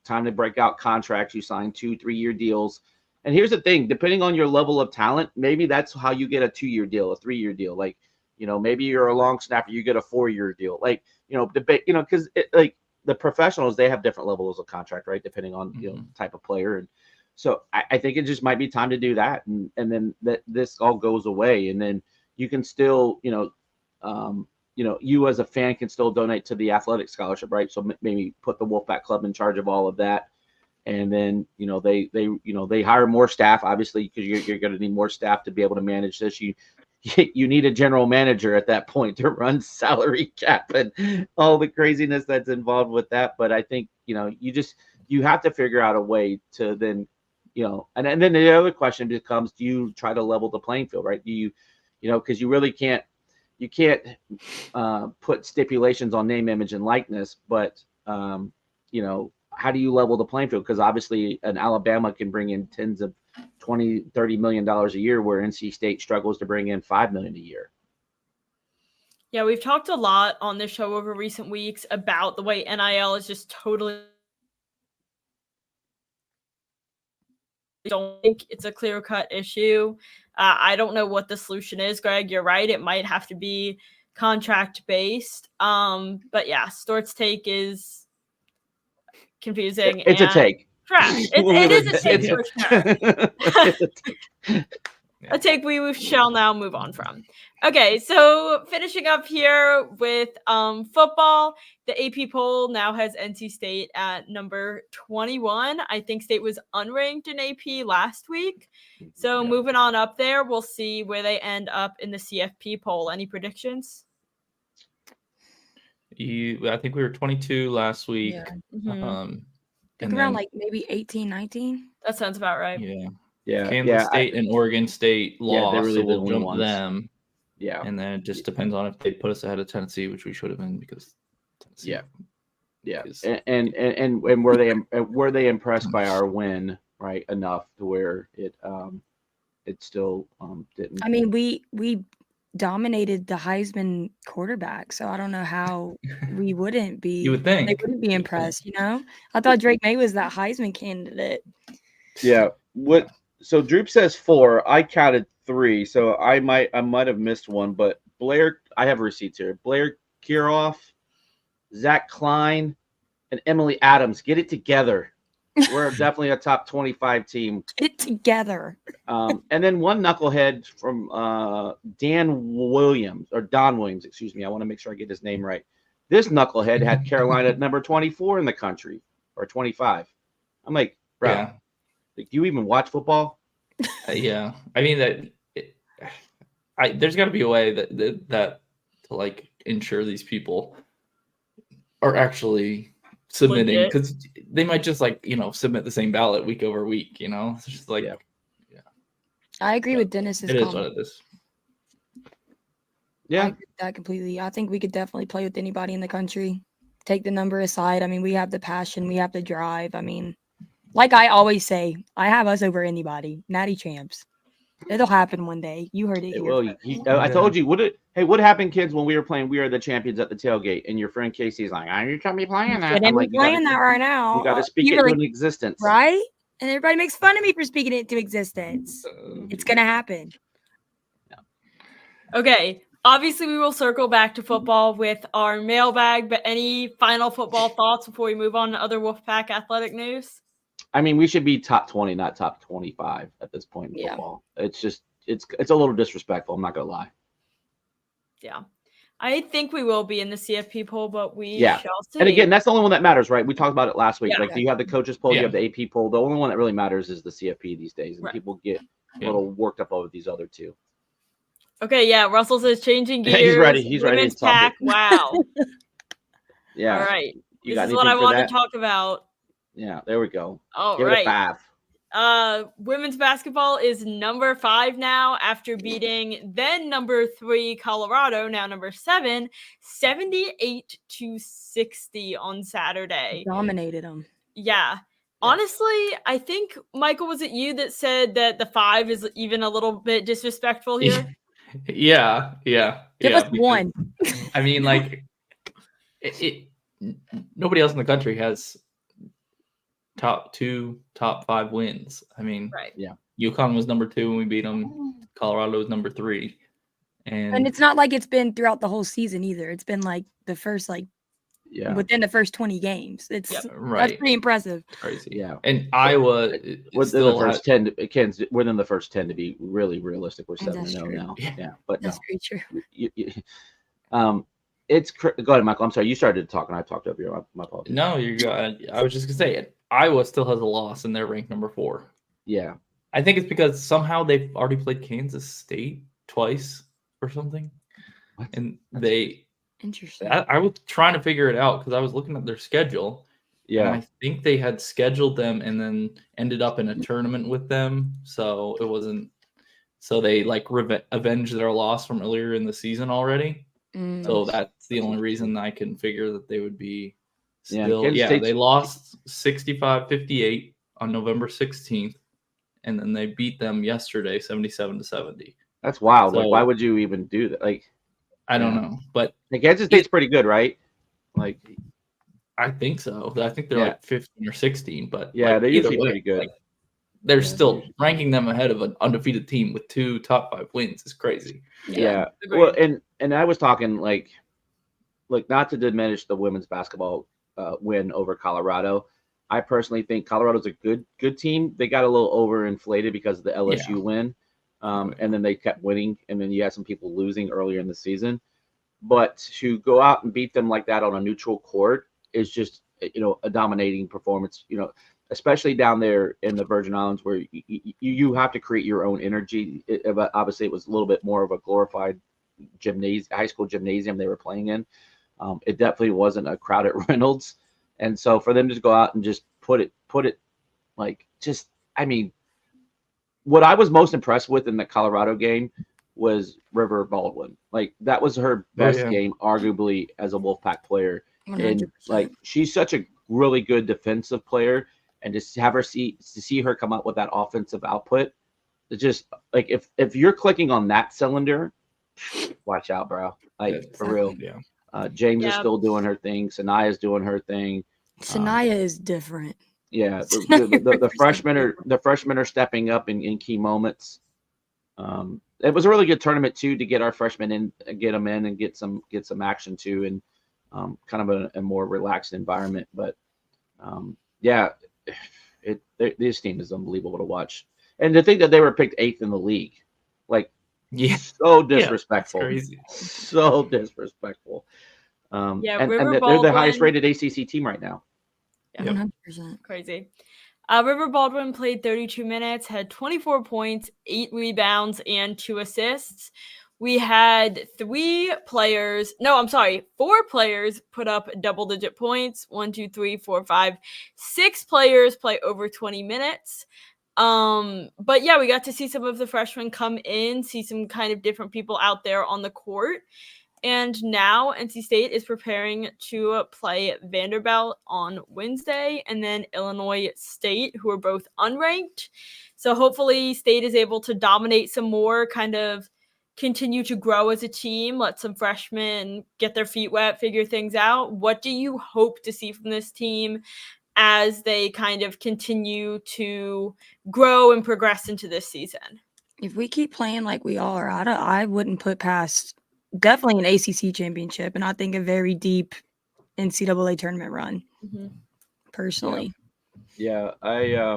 Time to break out contracts. You sign 2-3 year deals. And here's the thing: depending on your level of talent, maybe that's how you get a 2-year deal, a 3-year deal. Like, maybe you're a long snapper, you get a 4-year deal. Like, because the professionals, they have different levels of contract, right, depending on type of player. And so I think it just might be time to do that, and then this all goes away, and then you can still, you as a fan can still donate to the athletic scholarship, right? So maybe put the Wolfpack Club in charge of all of that. And then, they hire more staff, obviously, because you're going to need more staff to be able to manage this. You need a general manager at that point to run salary cap and all the craziness that's involved with that. But I think, you have to figure out a way to then, and then the other question becomes, do you try to level the playing field, right? Do you, because you really can't, put stipulations on name, image, and likeness, but how do you level the playing field? Because obviously an Alabama can bring in tens of $20-30 million a year, where NC State struggles to bring in $5 million a year. Yeah, we've talked a lot on this show over recent weeks about the way NIL is just totally. I don't think it's a clear-cut issue. I don't know what the solution is, Greg. You're right. It might have to be contract-based. But yeah, Stuart's take is confusing. It's a take. Trash. It is a take for sure. a take we shall now move on from. Okay, so finishing up here with football, the AP poll now has NC State at number 21. I think State was unranked in AP last week. So moving on up there, we'll see where they end up in the CFP poll. Any predictions? I think we were 22 last week. Yeah. Mhm. Think around like maybe 18, 19. That sounds about right. Yeah. Kansas State and Oregon State lost, they're really so the we'll only jump ones. them. Yeah. And then it just depends on if they put us ahead of Tennessee, which we should have been because Tennessee. Yeah. And were they impressed by our win, right? Enough to where it still didn't. I mean, we dominated the Heisman quarterback, so I don't know how we wouldn't be. You would think they wouldn't be impressed, you know? I thought Drake May was that Heisman candidate. Yeah. So Droop says 4. I counted 3, so I might have missed one, but Blair, I have receipts here. Blair Kiroff, Zach Klein, and Emily Adams. Get it together. We're definitely a top 25 team. Get it together. And then one knucklehead from Don Williams, excuse me. I want to make sure I get his name right. This knucklehead had Carolina at number 24 in the country, or 25. I'm like, bro, like, do you even watch football? Yeah. I mean, there's got to be a way that to like ensure these people are actually submitting, because they might just like, submit the same ballot week over week, It's just like, I agree with Dennis's comment. It is what it is. Yeah. I agree with that completely. I think we could definitely play with anybody in the country. Take the number aside. I mean, we have the passion, we have the drive. I mean, like I always say, I have us over anybody. Natty champs. It'll happen one day. You heard it here. Well, I told you. What happened, kids, when we were playing We Are the Champions at the tailgate, and your friend Casey's like, you shouldn't be playing that. I'm like, playing that right now. You got to speak it into existence. Right? And everybody makes fun of me for speaking it into existence. It's going to happen. Okay. Obviously, we will circle back to football with our mailbag, but any final football thoughts before we move on to other Wolfpack athletic news? I mean, we should be top 20, not top 25 at this point in football. It's just, it's a little disrespectful. I'm not going to lie. Yeah. I think we will be in the CFP poll, but we shall see. And again, that's the only one that matters, right? We talked about it last week. Yeah. Like, you have the coaches poll, you have the AP poll. The only one that really matters is the CFP these days. And people get a little worked up over these other two. Okay, yeah. Russell says changing gears. He's ready. He's Women's ready to pack. Wow. Yeah. All right. You this is what I want to talk about. Yeah, there we go. All Give right. it a 5. Women's basketball is number 5 now after beating then number 3 Colorado, now number 7, 78-60 on Saturday. Dominated them. Yeah. Honestly, I think, Michael, was it you that said that the 5 is even a little bit disrespectful here? Yeah. Give us one. I mean, like, nobody else in the country has top 5 wins. I mean, UConn was number 2 when we beat them. Colorado was number 3, and it's not like it's been throughout the whole season either. It's been like the first within the first 20 games. It's that's pretty impressive. Crazy. Yeah. And Iowa within the first 10 within the first 10 to be really realistic. We're 7-0 now. Yeah, but that's pretty true. It's go ahead, Michael. I'm sorry, you started talking. I talked over you. My apologies. No, I was just gonna say it. Iowa still has a loss and they're ranked number 4. Yeah. I think it's because somehow they've already played Kansas State twice or something. What? And Interesting. I was trying to figure it out because I was looking at their schedule. Yeah. And I think they had scheduled them and then ended up in a tournament with them. So it wasn't. So they like avenged their loss from earlier in the season already. So that's the only reason I can figure that they would be still. Yeah, they lost 65-58 on November 16th, and then they beat them yesterday 77-70. That's wild. So, like, why would you even do that? Like, I don't know, but Kansas State's pretty good, right? Like, I think so. I think they're like 15 or 16, but they're usually pretty good. Like, they're still ranking them ahead of an undefeated team with 2 top 5 wins is crazy. Yeah. Well, and I was talking like not to diminish the women's basketball win over Colorado. I personally think Colorado's a good team. They got a little overinflated because of the LSU win. and then they kept winning, and then you had some people losing earlier in the season. But to go out and beat them like that on a neutral court is just, a dominating performance, especially down there in the Virgin Islands where you have to create your own energy. Obviously, it was a little bit more of a glorified high school gymnasium they were playing in. It definitely wasn't a crowd at Reynolds. And so for them to go out and just put it like, just, I mean, what I was most impressed with in the Colorado game was River Baldwin. Like, that was her best game, arguably, as a Wolfpack player. 100%. And like, she's such a really good defensive player, and just have her see her come up with that offensive output. It's just like, if you're clicking on that cylinder, watch out, bro. Like, for real. Yeah. James is still doing her thing. Sanaya's doing her thing. Sanaya is different. Yeah, the freshmen are stepping up in key moments. It was a really good tournament too, to get our freshmen in, get them in, and get some action too, and kind of a more relaxed environment. But this team is unbelievable to watch, and to think that they were picked 8th in the league, like, so disrespectful, crazy, so disrespectful. And River they're the highest rated ACC team right now. 100%. Crazy. River Baldwin played 32 minutes, had 24 points, 8 rebounds, and 2 assists. We had 4 players put up double-digit points. 1, 2, 3, 4, 5, 6 players play over 20 minutes. But yeah, we got to see some of the freshmen come in, see some kind of different people out there on the court. And now NC State is preparing to play Vanderbilt on Wednesday, and then Illinois State, who are both unranked. So hopefully State is able to dominate some more, kind of continue to grow as a team, let some freshmen get their feet wet, figure things out. What do you hope to see from this team as they kind of continue to grow and progress into this season? If we keep playing like we are, I wouldn't put past definitely an ACC championship, and I think a very deep NCAA tournament run. Personally, yeah. I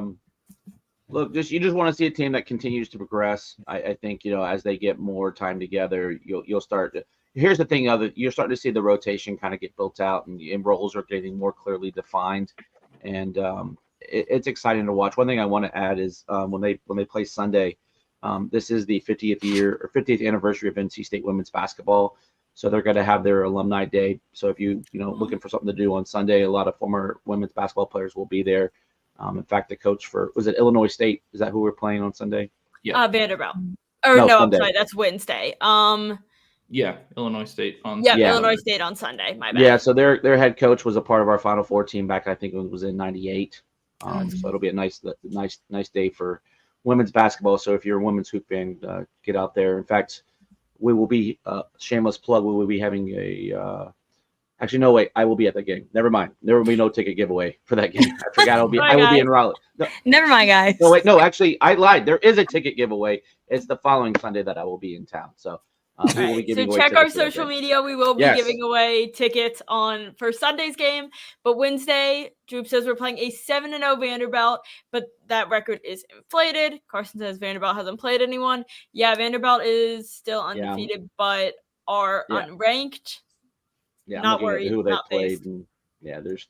look, you just want to see a team that continues to progress. I think, as they get more time together, you'll start to. Here's the thing: you're starting to see the rotation kind of get built out, and roles are getting more clearly defined, and it's exciting to watch. One thing I want to add is when they play Sunday. This is the 50th anniversary of NC State women's basketball. So they're going to have their alumni day. So if you looking for something to do on Sunday, a lot of former women's basketball players will be there. In fact, the coach was it Illinois State? Is that who we're playing on Sunday? Yeah. Vanderbilt. No, I'm sorry, that's Wednesday. Yeah, Illinois State on Illinois State on Sunday. My bad. Yeah, so their head coach was a part of our Final Four team back, I think it was in '98. So it'll be a nice day for women's basketball. So if you're a women's hoop fan, get out there. In fact, we will be shameless plug. We will be having actually, no, wait, I will be at that game. Never mind. There will be no ticket giveaway for that game. I forgot I will be in Raleigh. No, never mind, guys. No, wait, no, actually, I lied. There is a ticket giveaway. It's the following Sunday that I will be in town. So we will be giving away check our tickets social media. We will be giving away tickets for Sunday's game. But Wednesday, Droop says we're playing a 7-0 Vanderbilt, but that record is inflated. Carson says Vanderbilt hasn't played anyone. Yeah, Vanderbilt is still undefeated, but are unranked. Yeah, not worried. Who they not played. based. And,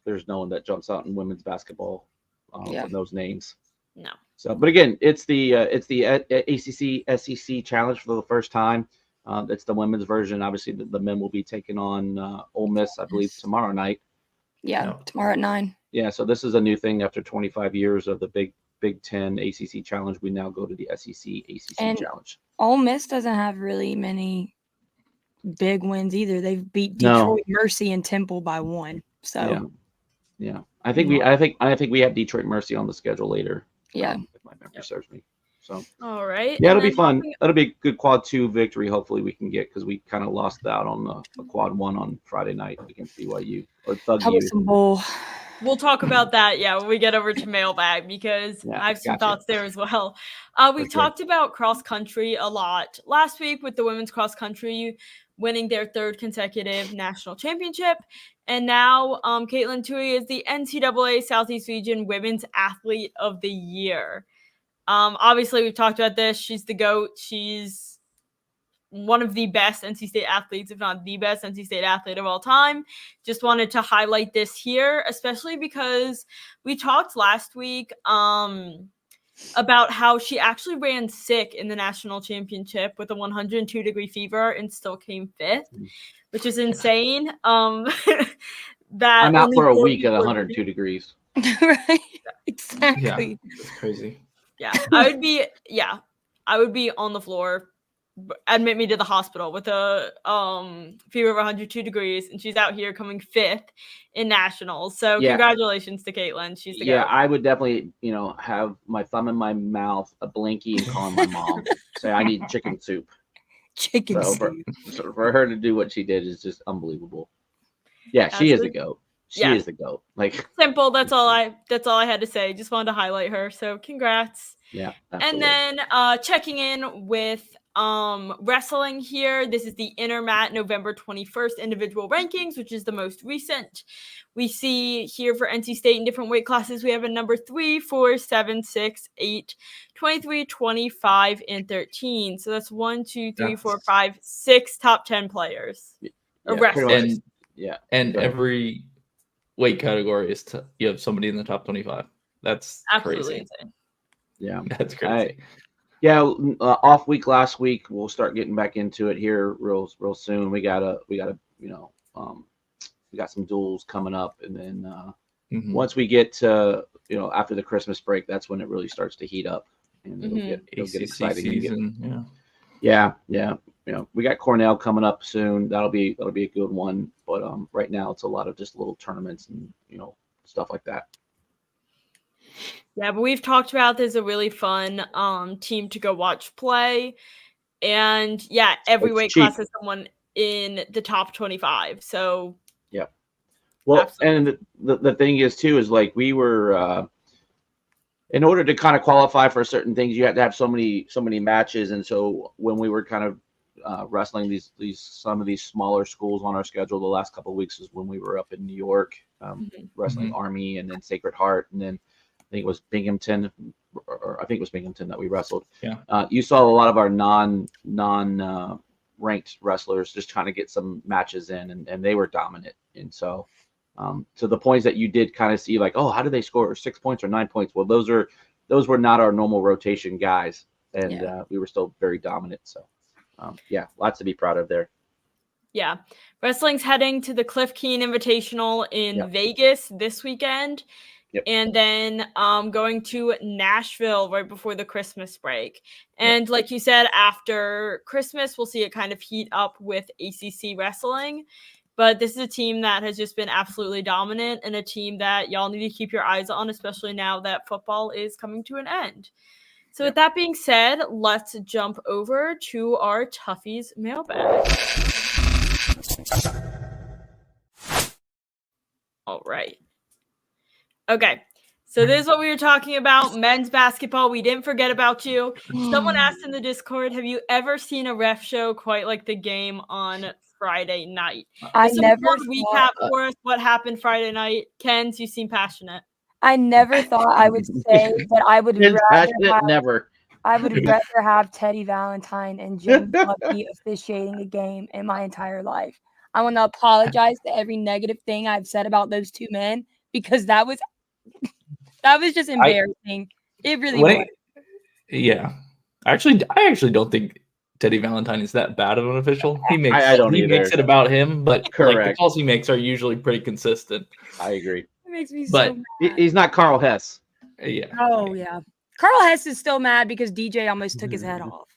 there's no one that jumps out in women's basketball with those names. No. So, but again, it's the ACC SEC challenge for the first time. It's the women's version. Obviously, the men will be taking on Ole Miss, I believe, tomorrow night. Yeah, tomorrow at 9. Yeah, so this is a new thing after 25 years of the Big Ten ACC challenge. We now go to the SEC ACC challenge. Ole Miss doesn't have really many big wins either. They've beat Detroit Mercy and Temple by 1. So yeah. I think we have Detroit Mercy on the schedule later. Yeah, if my memory serves me. So all right. Yeah, it'll be fun. That'll be a good quad 2 victory. Hopefully we can get, because we kind of lost out on a quad 1 on Friday night against BYU or Thug U. Some bull. We'll talk about that, when we get over to mailbag, because I have some thoughts there as well. We talked about cross country a lot last week with the women's cross country winning their 3rd consecutive national championship. And now Caitlin Tui is the NCAA Southeast Region Women's Athlete of the Year. Obviously, we've talked about this. She's the GOAT. She's one of the best NC State athletes, if not the best NC State athlete of all time. Just wanted to highlight this here, especially because we talked last week about how she actually ran sick in the national championship with a 102-degree fever and still came 5th, which is insane. That I'm out only for a 4 week at people- 102 degrees. Right? Exactly. Yeah, that's crazy. Yeah, I would be on the floor. Admit me to the hospital with a fever of 102 degrees, and she's out here coming 5th in nationals. So Yeah. Congratulations to Caitlin. She's the Yeah, GOAT. I would definitely, have my thumb in my mouth, a blinky, and calling my mom, say I need chicken soup. Chicken So soup. for her to do what she did is just unbelievable. Yeah, she is the GOAT. She is the GOAT. Like, Simple. That's all I had to say. Just wanted to highlight her. So congrats. yeah, absolutely. And then checking in with wrestling here. This is the Intermat November 21st individual rankings, which is the most recent. We see here for NC State in different weight classes, we have a number 3, 4, 7, 6, 8, 23, 25, and 13. So that's 1, 2, 3, 4, 5, 6 top 10 players. Yeah, wrestlers. And Go ahead. every weight category is you have somebody in the top 25. That's Absolutely crazy. insane. Yeah. That's crazy. Off week last week. We'll start getting back into it here real soon. We got some duels coming up, and then once we get to after the Christmas break, that's when it really starts to heat up, and it'll get exciting. Season, Yeah. We got Cornell coming up soon. That'll be a good one. But right now it's a lot of just little tournaments and stuff like that. Yeah, but we've talked about there's a really fun team to go watch play. And yeah, every weight class has someone in the top 25. So yeah. Well, absolutely. and the thing is too is like we were in order to kind of qualify for certain things, you had to have so many matches. And so when we were kind of wrestling some of these smaller schools on our schedule the last couple of weeks is when we were up in New York wrestling Army and then Sacred Heart, and then I think it was Binghamton, or I think it was Binghamton that we wrestled. Yeah. You saw a lot of our non ranked wrestlers just trying to get some matches in, and they were dominant. And so to the points that you did kind of see, like, oh, how did they score 6 points or 9 points? Well, those were not our normal rotation guys, and we were still very dominant. So lots to be proud of there. Yeah. Wrestling's heading to the Cliff Keen Invitational in Vegas this weekend. Yep. And then going to Nashville right before the Christmas break. And like you said, after Christmas, we'll see it kind of heat up with ACC wrestling. But this is a team that has just been absolutely dominant and a team that y'all need to keep your eyes on, especially now that football is coming to an end. So with that being said, let's jump over to our Tuffy's mailbag. All right. Okay, so this is what we were talking about, men's basketball. We didn't forget about you. Someone asked in the Discord, have you ever seen a ref show quite like the game on Friday night? I never recap for us what happened Friday night. Ken's, you seem passionate. I never thought I would say that I would I would rather have Teddy Valentine and James Tuffy officiating a game in my entire life. I want to apologize to every negative thing I've said about those two men, because that was just embarrassing. It really was. Yeah. I actually don't think Teddy Valentine is that bad of an official. He makes it about him, but like, the calls he makes are usually pretty consistent. I agree. It makes me so mad. He's not Carl Hess. Yeah. Oh, yeah. Carl Hess is still mad because DJ almost took his head off.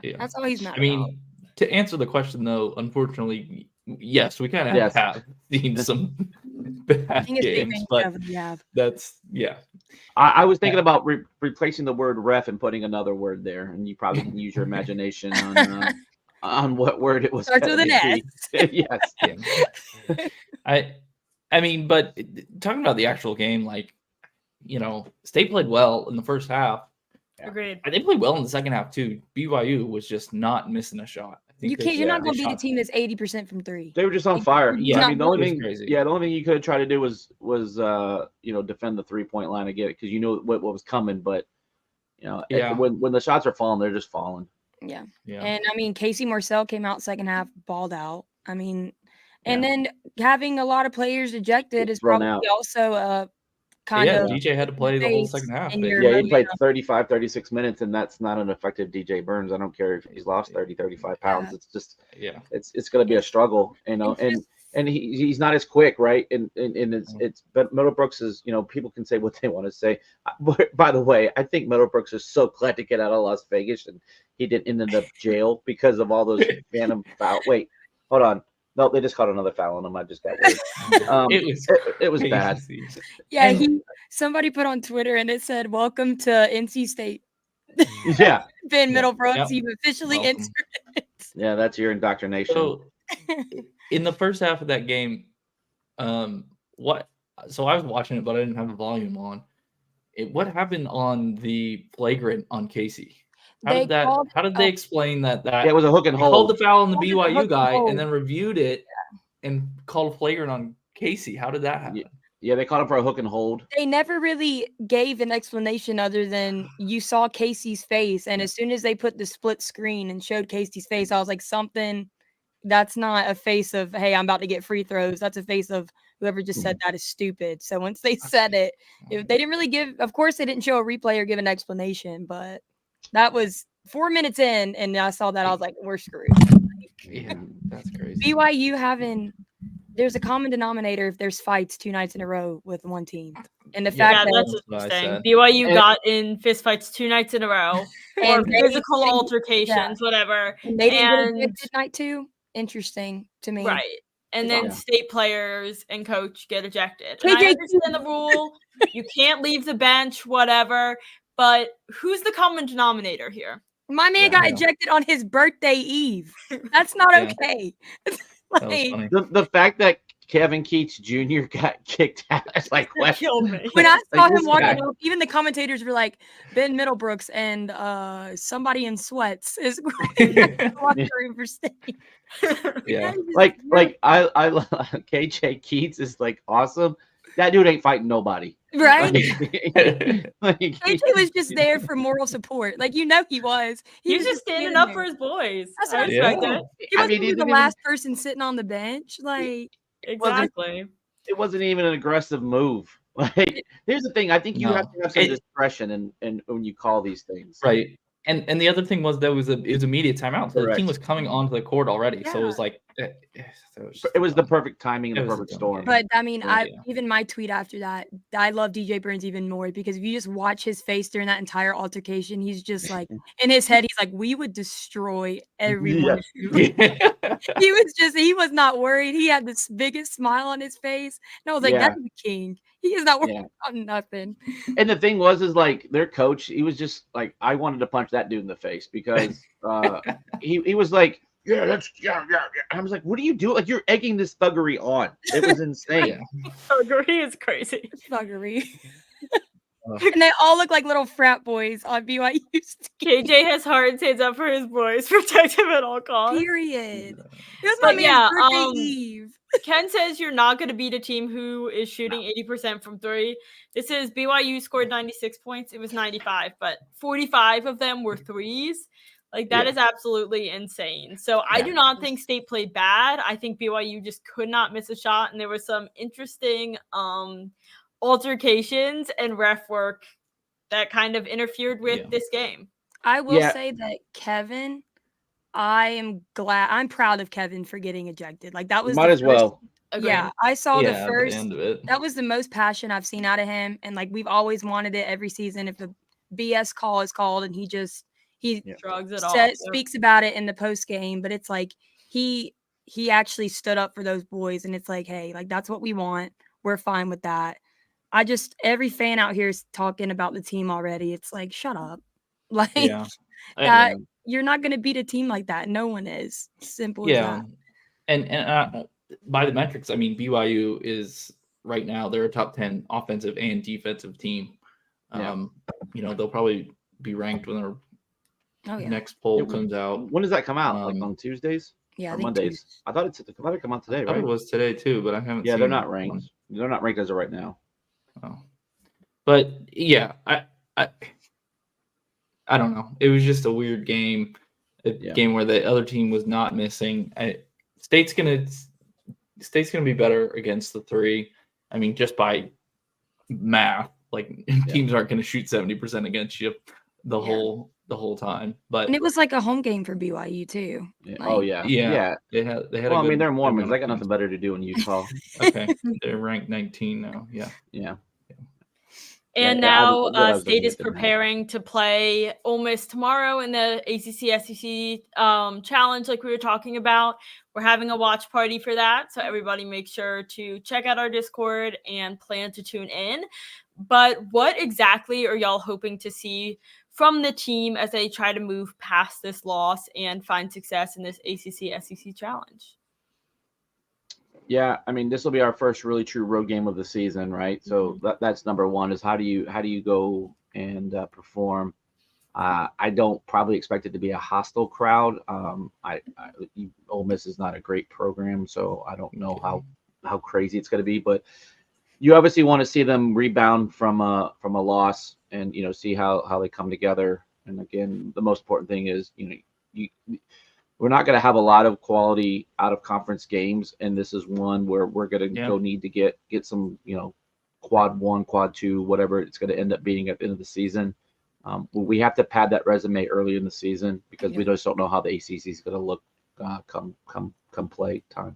Yeah. That's all he's mad about. I mean, to answer the question, though, unfortunately, yes, we kind of have seen some bad games, but that's, I was thinking about replacing the word ref and putting another word there, and you probably can use your imagination on what word it was. Starts with an S. Yes. I mean, but talking about the actual game, like, State played well in the first half. Agreed. They played well in the second half too. BYU was just not missing a shot. You're not going to beat a team that's 80% from three. They were just on fire. Yeah, I mean, the only thing you could have tried to do was defend the 3-point line again, because what was coming. But You know, Yeah. when the shots are falling, they're just falling. Yeah. Yeah. And I mean, Casey Marcel came out second half, balled out. I mean, and Yeah. then having a lot of players ejected is Thrown probably out. also a kind Yeah, of DJ had to play the whole second half. in your Yeah, he momentum. played 35, 36 minutes, and that's not an effective DJ Burns. I don't care if he's lost 30, 35 pounds. Yeah. It's just Yeah. it's going to be a struggle, you know. It's just- And he's not as quick, right? And it's but Middlebrooks is, you know, people can say what they want to say. By the way, I think Middlebrooks is so glad to get out of Las Vegas, and he didn't end up jail because of all those phantom foul. Wait, hold on. No, they just caught another foul on him. I just got worried. It was bad. Yeah, And- somebody put on Twitter and it said, "Welcome to NC State." Yeah, Ben Yeah. Middlebrooks, Yep. you've officially Welcome. entered it. yeah, that's your indoctrination. So in the first half of that game, what? So I was watching it, but I didn't have the volume on. What happened on the flagrant on Casey? How did that? How did they explain that? Yeah, it was a hook and they called hold. the foul on the Called it a hook BYU and guy, hold. and then reviewed it and called a flagrant on Casey. How did that happen? Yeah, they caught him for a hook and hold. They never really gave an explanation other than you saw Casey's face, and as soon as they put the split screen and showed Casey's face, I was like, something. That's not a face of, hey, I'm about to get free throws. That's a face of whoever just said that is stupid. So once they said it, they didn't really give, of course, they didn't show a replay or give an explanation, but that was 4 minutes in, and I saw that. I was like, we're screwed. Yeah, that's crazy. BYU there's a common denominator if there's fights 2 nights in a row with one team. And the fact Yeah, that that's That's what I interesting. said. BYU got in fistfights 2 nights in a row, or And physical altercations, whatever. they didn't get And ejected night 2. Interesting to me. right. And then Yeah. state players and coach get ejected. And I KJ understand the rule. You can't leave the bench, whatever. But who's the common denominator here? My man got ejected on his birthday eve. That's not Yeah. okay. That was funny. The fact that Kevin Keats Jr. got kicked out is like That killed me. When I saw this him walking guy. up, even the commentators were like, Ben Middlebrooks and somebody in sweats is going back to the locker room for state. Yeah. like I KJ Keats is like awesome. That dude ain't fighting nobody. Right? Like, KJ was just there for moral support. Like, he was. He was just standing up for his boys. That's what I I'm respect saying. it. He I wasn't mean, even the even- last person sitting on the bench. Like, Exactly. it wasn't even an aggressive move. Like, here's the thing. I think you No. have to have some discretion and when you call these things. Right. And the other thing was it was immediate timeout. So the Correct. team was coming onto the court already. So it was Yeah. like It was the perfect timing and It the was a perfect dumb storm. game. but I mean, Yeah. even my tweet after that, I love DJ Burns even more because if you just watch his face during that entire altercation, he's just like in his head, he's like, we would destroy everyone. He was not worried. He had this biggest smile on his face. And I was like, Yeah. that's the king. He is not worried Yeah. about nothing. And the thing was, is like their coach, he was just like, I wanted to punch that dude in the face because he was like, yeah. I was like, what do you do? Like, you're egging this thuggery on. It was insane. Thuggery is crazy. Thuggery. And they all look like little frat boys on BYU's team. KJ has heart and stands up for his boys, protect him at all costs. Period. It was my But man's yeah, birthday eve. Ken says you're not going to beat a team who is shooting 80% from three. This is BYU scored 96 points. It was 95, but 45 of them were threes. Like, that is absolutely insane. So I do not think State played bad. I think BYU just could not miss a shot, and there was some interesting altercations and ref work that kind of interfered with this game. I will say that Kevin, I'm proud of Kevin for getting ejected. Like, that was Might as well. Yeah, I saw the first. end of it. That was the most passion I've seen out of him, and like we've always wanted it every season. If the BS call is called, and he shrugs it off. Speaks about it in the post game, but it's like he actually stood up for those boys, and it's like, hey, like that's what we want. We're fine with that. Every fan out here is talking about the team already. It's like, shut up. Like you're not going to beat a team like that. No one is. Simple as that. And by the metrics, I mean, BYU is right now, they're a top 10 offensive and defensive team. They'll probably be ranked when their next poll comes out. When does that come out? Like on Tuesdays? Yeah, or Mondays. I thought it come out today, I thought right? it was today too, but I haven't. Yeah, seen they're not it. ranked. They're not ranked as of right now. Oh. But yeah, I don't know. It was just a weird game, game where the other team was not missing. State's gonna be better against the 3. I mean, just by math, like teams aren't gonna shoot 70% against you the whole time. But and it was like a home game for BYU too. Yeah. Like, yeah. They had. Well, I mean, they're Mormons. They got nothing better to do in Utah. Okay, they're ranked 19 now. Yeah. And now State is preparing to play Ole Miss tomorrow in the ACC-SEC challenge like we were talking about. We're having a watch party for that, so everybody make sure to check out our Discord and plan to tune in. But what exactly are y'all hoping to see from the team as they try to move past this loss and find success in this ACC-SEC challenge? Yeah, I mean, this will be our first really true road game of the season, right? So that's number one, is how do you go and perform? I don't probably expect it to be a hostile crowd. Ole Miss is not a great program, so I don't know how crazy it's going to be. But you obviously want to see them rebound from a loss, and see how they come together. And again, the most important thing is we're not going to have a lot of quality out of conference games, and this is one where we're going to need to get some quad 1, quad 2, whatever it's going to end up being at the end of the season. We have to pad that resume early in the season because we just don't know how the ACC is going to look come play time.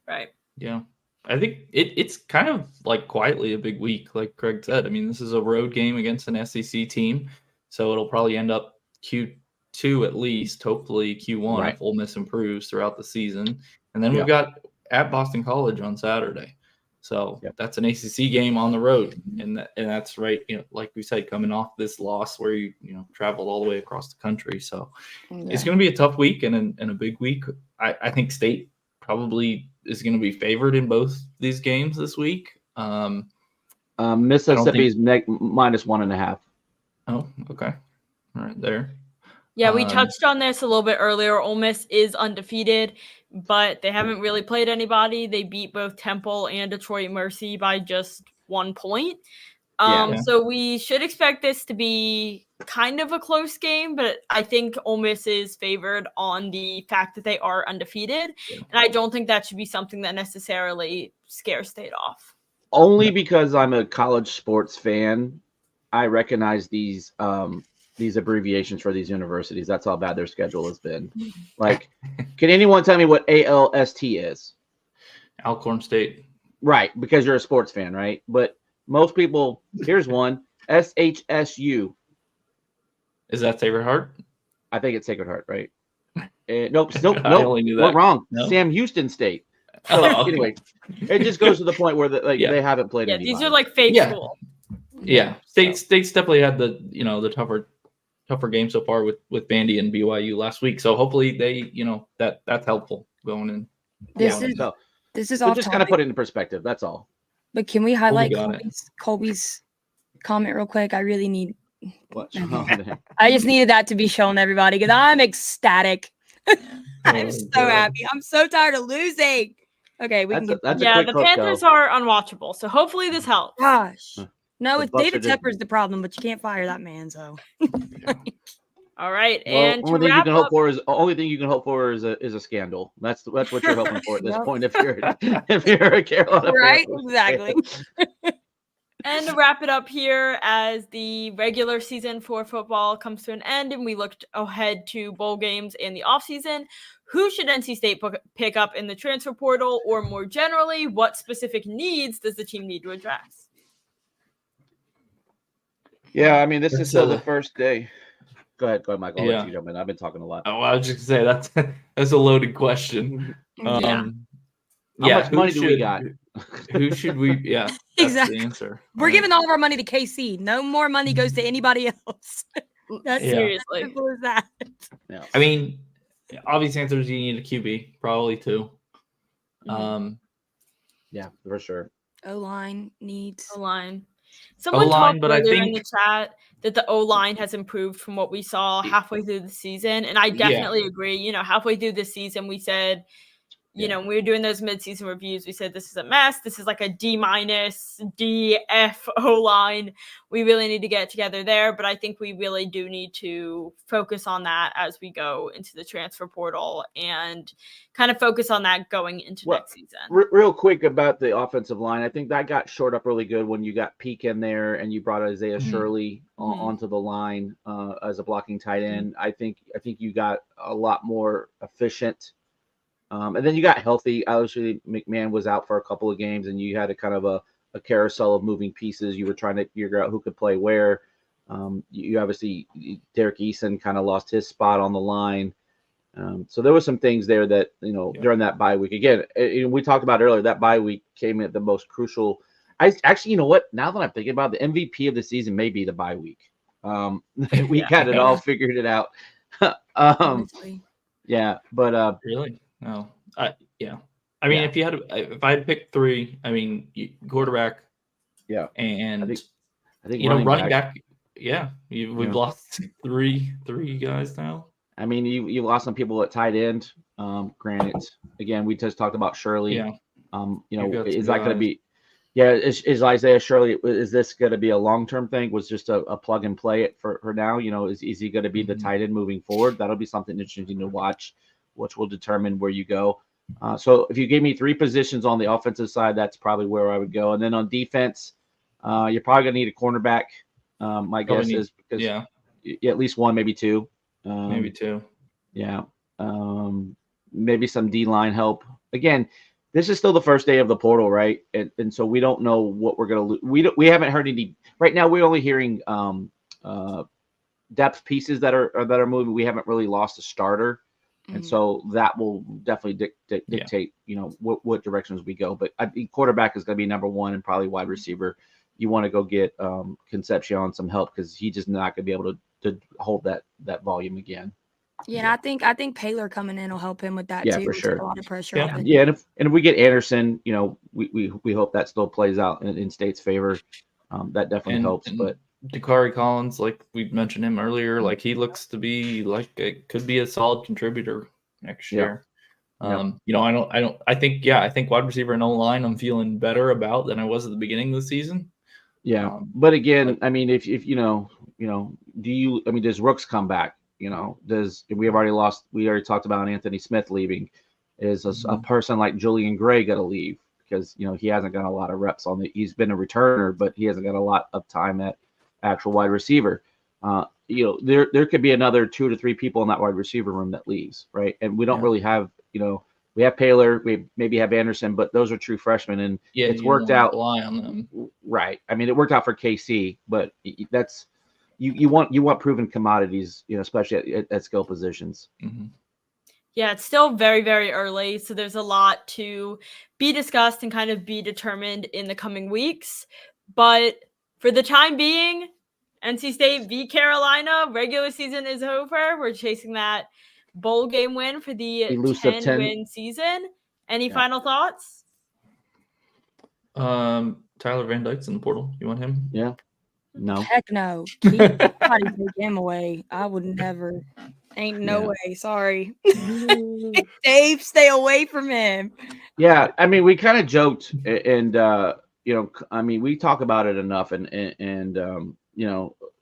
Right. Yeah. I think it's kind of like quietly a big week, like Craig said. I mean, this is a road game against an SEC team, so it'll probably end up Q2 at least, hopefully Q1 if Ole Miss improves throughout the season. And then we've got at Boston College on Saturday. So that's an ACC game on the road. And that's right, like we said, coming off this loss where you traveled all the way across the country. So it's going to be a tough week and a big week. I think State probably is going to be favored in both these games this week. Mississippi's -1.5. Oh, okay. All right, there. Yeah, we touched on this a little bit earlier. Ole Miss is undefeated, but they haven't really played anybody. They beat both Temple and Detroit Mercy by just 1 point. So we should expect this to be kind of a close game, but I think Ole Miss is favored on the fact that they are undefeated. And I don't think that should be something that necessarily scares State off. Only because I'm a college sports fan, I recognize these abbreviations for these universities. That's how bad their schedule has been. Like, can anyone tell me what ALST is? Alcorn State. Right, because you're a sports fan, right? But most people, here's one, SHSU. Is that Sacred Heart? I think it's Sacred Heart, right? Nope. I only knew that. We're wrong. No? Sam Houston State. So anyway, it just goes to the point where they haven't played anybody. These are like fake school. Yeah, State's definitely had the tougher game so far with Vandy and BYU last week. So hopefully they that's helpful going in. This is all just kind of put it into perspective. That's all. But can we highlight Colby's comment real quick? I really need. What? I just needed that to be shown to everybody because I'm ecstatic. I'm so happy. I'm so tired of losing. Okay, we can get the Panthers are unwatchable, so hopefully this helps. Gosh. No, it's David Tepper's the problem, but you can't fire that man, so. All right, well, and only thing you can hope for is a scandal. That's what you're hoping for at this point. If you're a Carolina, right? Exactly. And to wrap it up here, as the regular season for football comes to an end, and we looked ahead to bowl games in the offseason, who should NC State pick up in the transfer portal, or more generally, what specific needs does the team need to address? Yeah, I mean, this is still the first day. Go ahead, Michael. I'll let you jump in. I've been talking a lot. Oh, I was just gonna say that's a loaded question. How much money do we got? Who should we? Yeah, that's exactly. the answer. We're giving all of our money to KC. No more money goes to anybody else. That's seriously. Simple as that. Yeah. I mean, obvious answer is you need a QB, probably two. Yeah, for sure. O-line needs O-line. Someone O-line, talked earlier in the chat that the O-line has improved from what we saw halfway through the season, and I definitely agree. Halfway through the season, we said you know, when we were doing those midseason reviews, we said this is a mess. This is like a D-, D, F O-line. We really need to get together there, but I think we really do need to focus on that as we go into the transfer portal and kind of focus on that going into next season. Real quick about the offensive line, I think that got shored up really good when you got Peak in there and you brought Isaiah Shirley onto the line as a blocking tight end. I think you got a lot more efficient. And then you got healthy. Obviously, McMahon was out for a couple of games, and you had a kind of a carousel of moving pieces. You were trying to figure out who could play where. You obviously, Derek Eason kind of lost his spot on the line. So there were some things there that, during that bye week. Again, we talked about earlier, that bye week came at the most crucial. Actually, you know what? Now that I'm thinking about it, the MVP of the season may be the bye week. We got it all figured it out. Yeah, but really? No. I mean, if I had to pick three, I mean, quarterback. Yeah. And I think running back. Yeah. We've lost three guys now. I mean, you lost some people at tight end. Granted, again, we just talked about Shirley. Yeah. Is that going to be? Yeah. Is Isaiah Shirley? Is this going to be a long-term thing? Was just a plug and play it for now? Is he going to be the tight end moving forward? That'll be something interesting to watch, which will determine where you go. So if you gave me three positions on the offensive side, that's probably where I would go. And then on defense, you're probably going to need a cornerback. My guess is because at least one, maybe two. Maybe two. Yeah. Maybe some D-line help. Again, this is still the first day of the portal, right? And so we don't know what we're going to lose. We haven't heard any right now. We're only hearing depth pieces that are moving. We haven't really lost a starter. And so that will definitely dictate, what directions we go. But I think quarterback is going to be number one, and probably wide receiver. You want to go get Concepcion some help, because he's just not going to be able to hold that volume again. Yeah, I think Paylor coming in will help him with that too. Yeah, for sure. A lot of pressure. Yeah, and if we get Anderson, we hope that still plays out in State's favor. That definitely helps. But Dakari Collins, like we mentioned him earlier, like he looks to be could be a solid contributor next year. I think wide receiver and O-line I'm feeling better about than I was at the beginning of the season. Yeah. But again, I mean, if does Rooks come back? We already talked about Anthony Smith leaving. Is a person like Julian Gray got to leave because, he hasn't got a lot of reps he's been a returner, but he hasn't got a lot of time at actual wide receiver. There could be another 2 to 3 people in that wide receiver room that leaves, right? And we don't really have, we have Paylor, we maybe have Anderson, but those are true freshmen, and it's worked out. Rely on them, right? I mean, it worked out for KC, but that's you want proven commodities, especially at skill positions. Mm-hmm. Yeah, it's still very, very early, so there's a lot to be discussed and kind of be determined in the coming weeks. But for the time being, NC State v. Carolina, regular season is over. We're chasing that bowl game win for the 10-win season. Any final thoughts? Tyler Van Dyke's in the portal. You want him? Yeah. No. Heck no. Somebody take him away. I would never. Ain't no way. Sorry. Dave, stay away from him. Yeah. I mean, we kind of joked and we talk about it enough and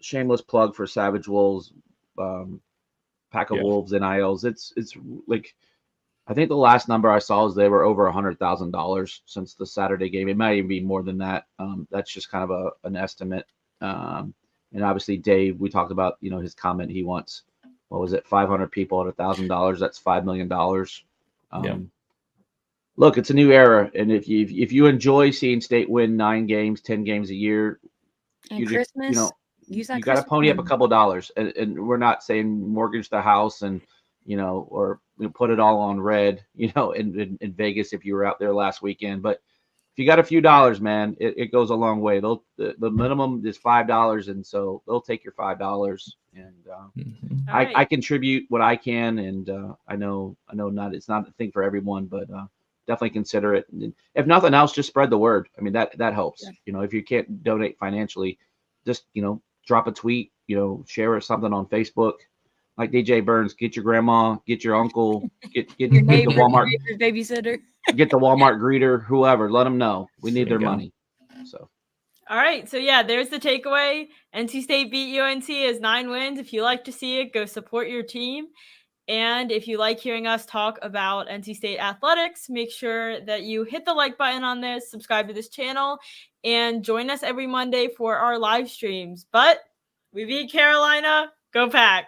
shameless plug for Savage Wolves, Pack of Wolves NILs. It's like, I think the last number I saw is they were over $100,000 since the Saturday game. It might even be more than that. That's just kind of an estimate. And obviously Dave, we talked about, his comment. He wants, 500 people at $1,000. That's $5 million. Look, it's a new era. And if you enjoy seeing State win 9 games, 10 games a year, and Christmas, you got to pony up a couple dollars, and we're not saying mortgage the house and or put it all on red, in Vegas if you were out there last weekend. But if you got a few dollars, man, it goes a long way. The minimum is $5, and so they'll take your $5. And I contribute what I can, and I know it's not a thing for everyone, but definitely consider it. And if nothing else, just spread the word. I mean, that helps. Yeah. If you can't donate financially, just drop a tweet, share something on Facebook. like DJ Burns, get your grandma, get your uncle, get Your the neighbor, Walmart, your neighbor's babysitter. get the Walmart greeter, whoever. Let them know we need There you their go. money. So. All right, so yeah, there's the takeaway. NC State beat UNC as 9 wins. If you like to see it, go support your team. And if you like hearing us talk about NC State athletics, make sure that you hit the like button on this, subscribe to this channel, and join us every Monday for our live streams. But we beat Carolina. Go Pack!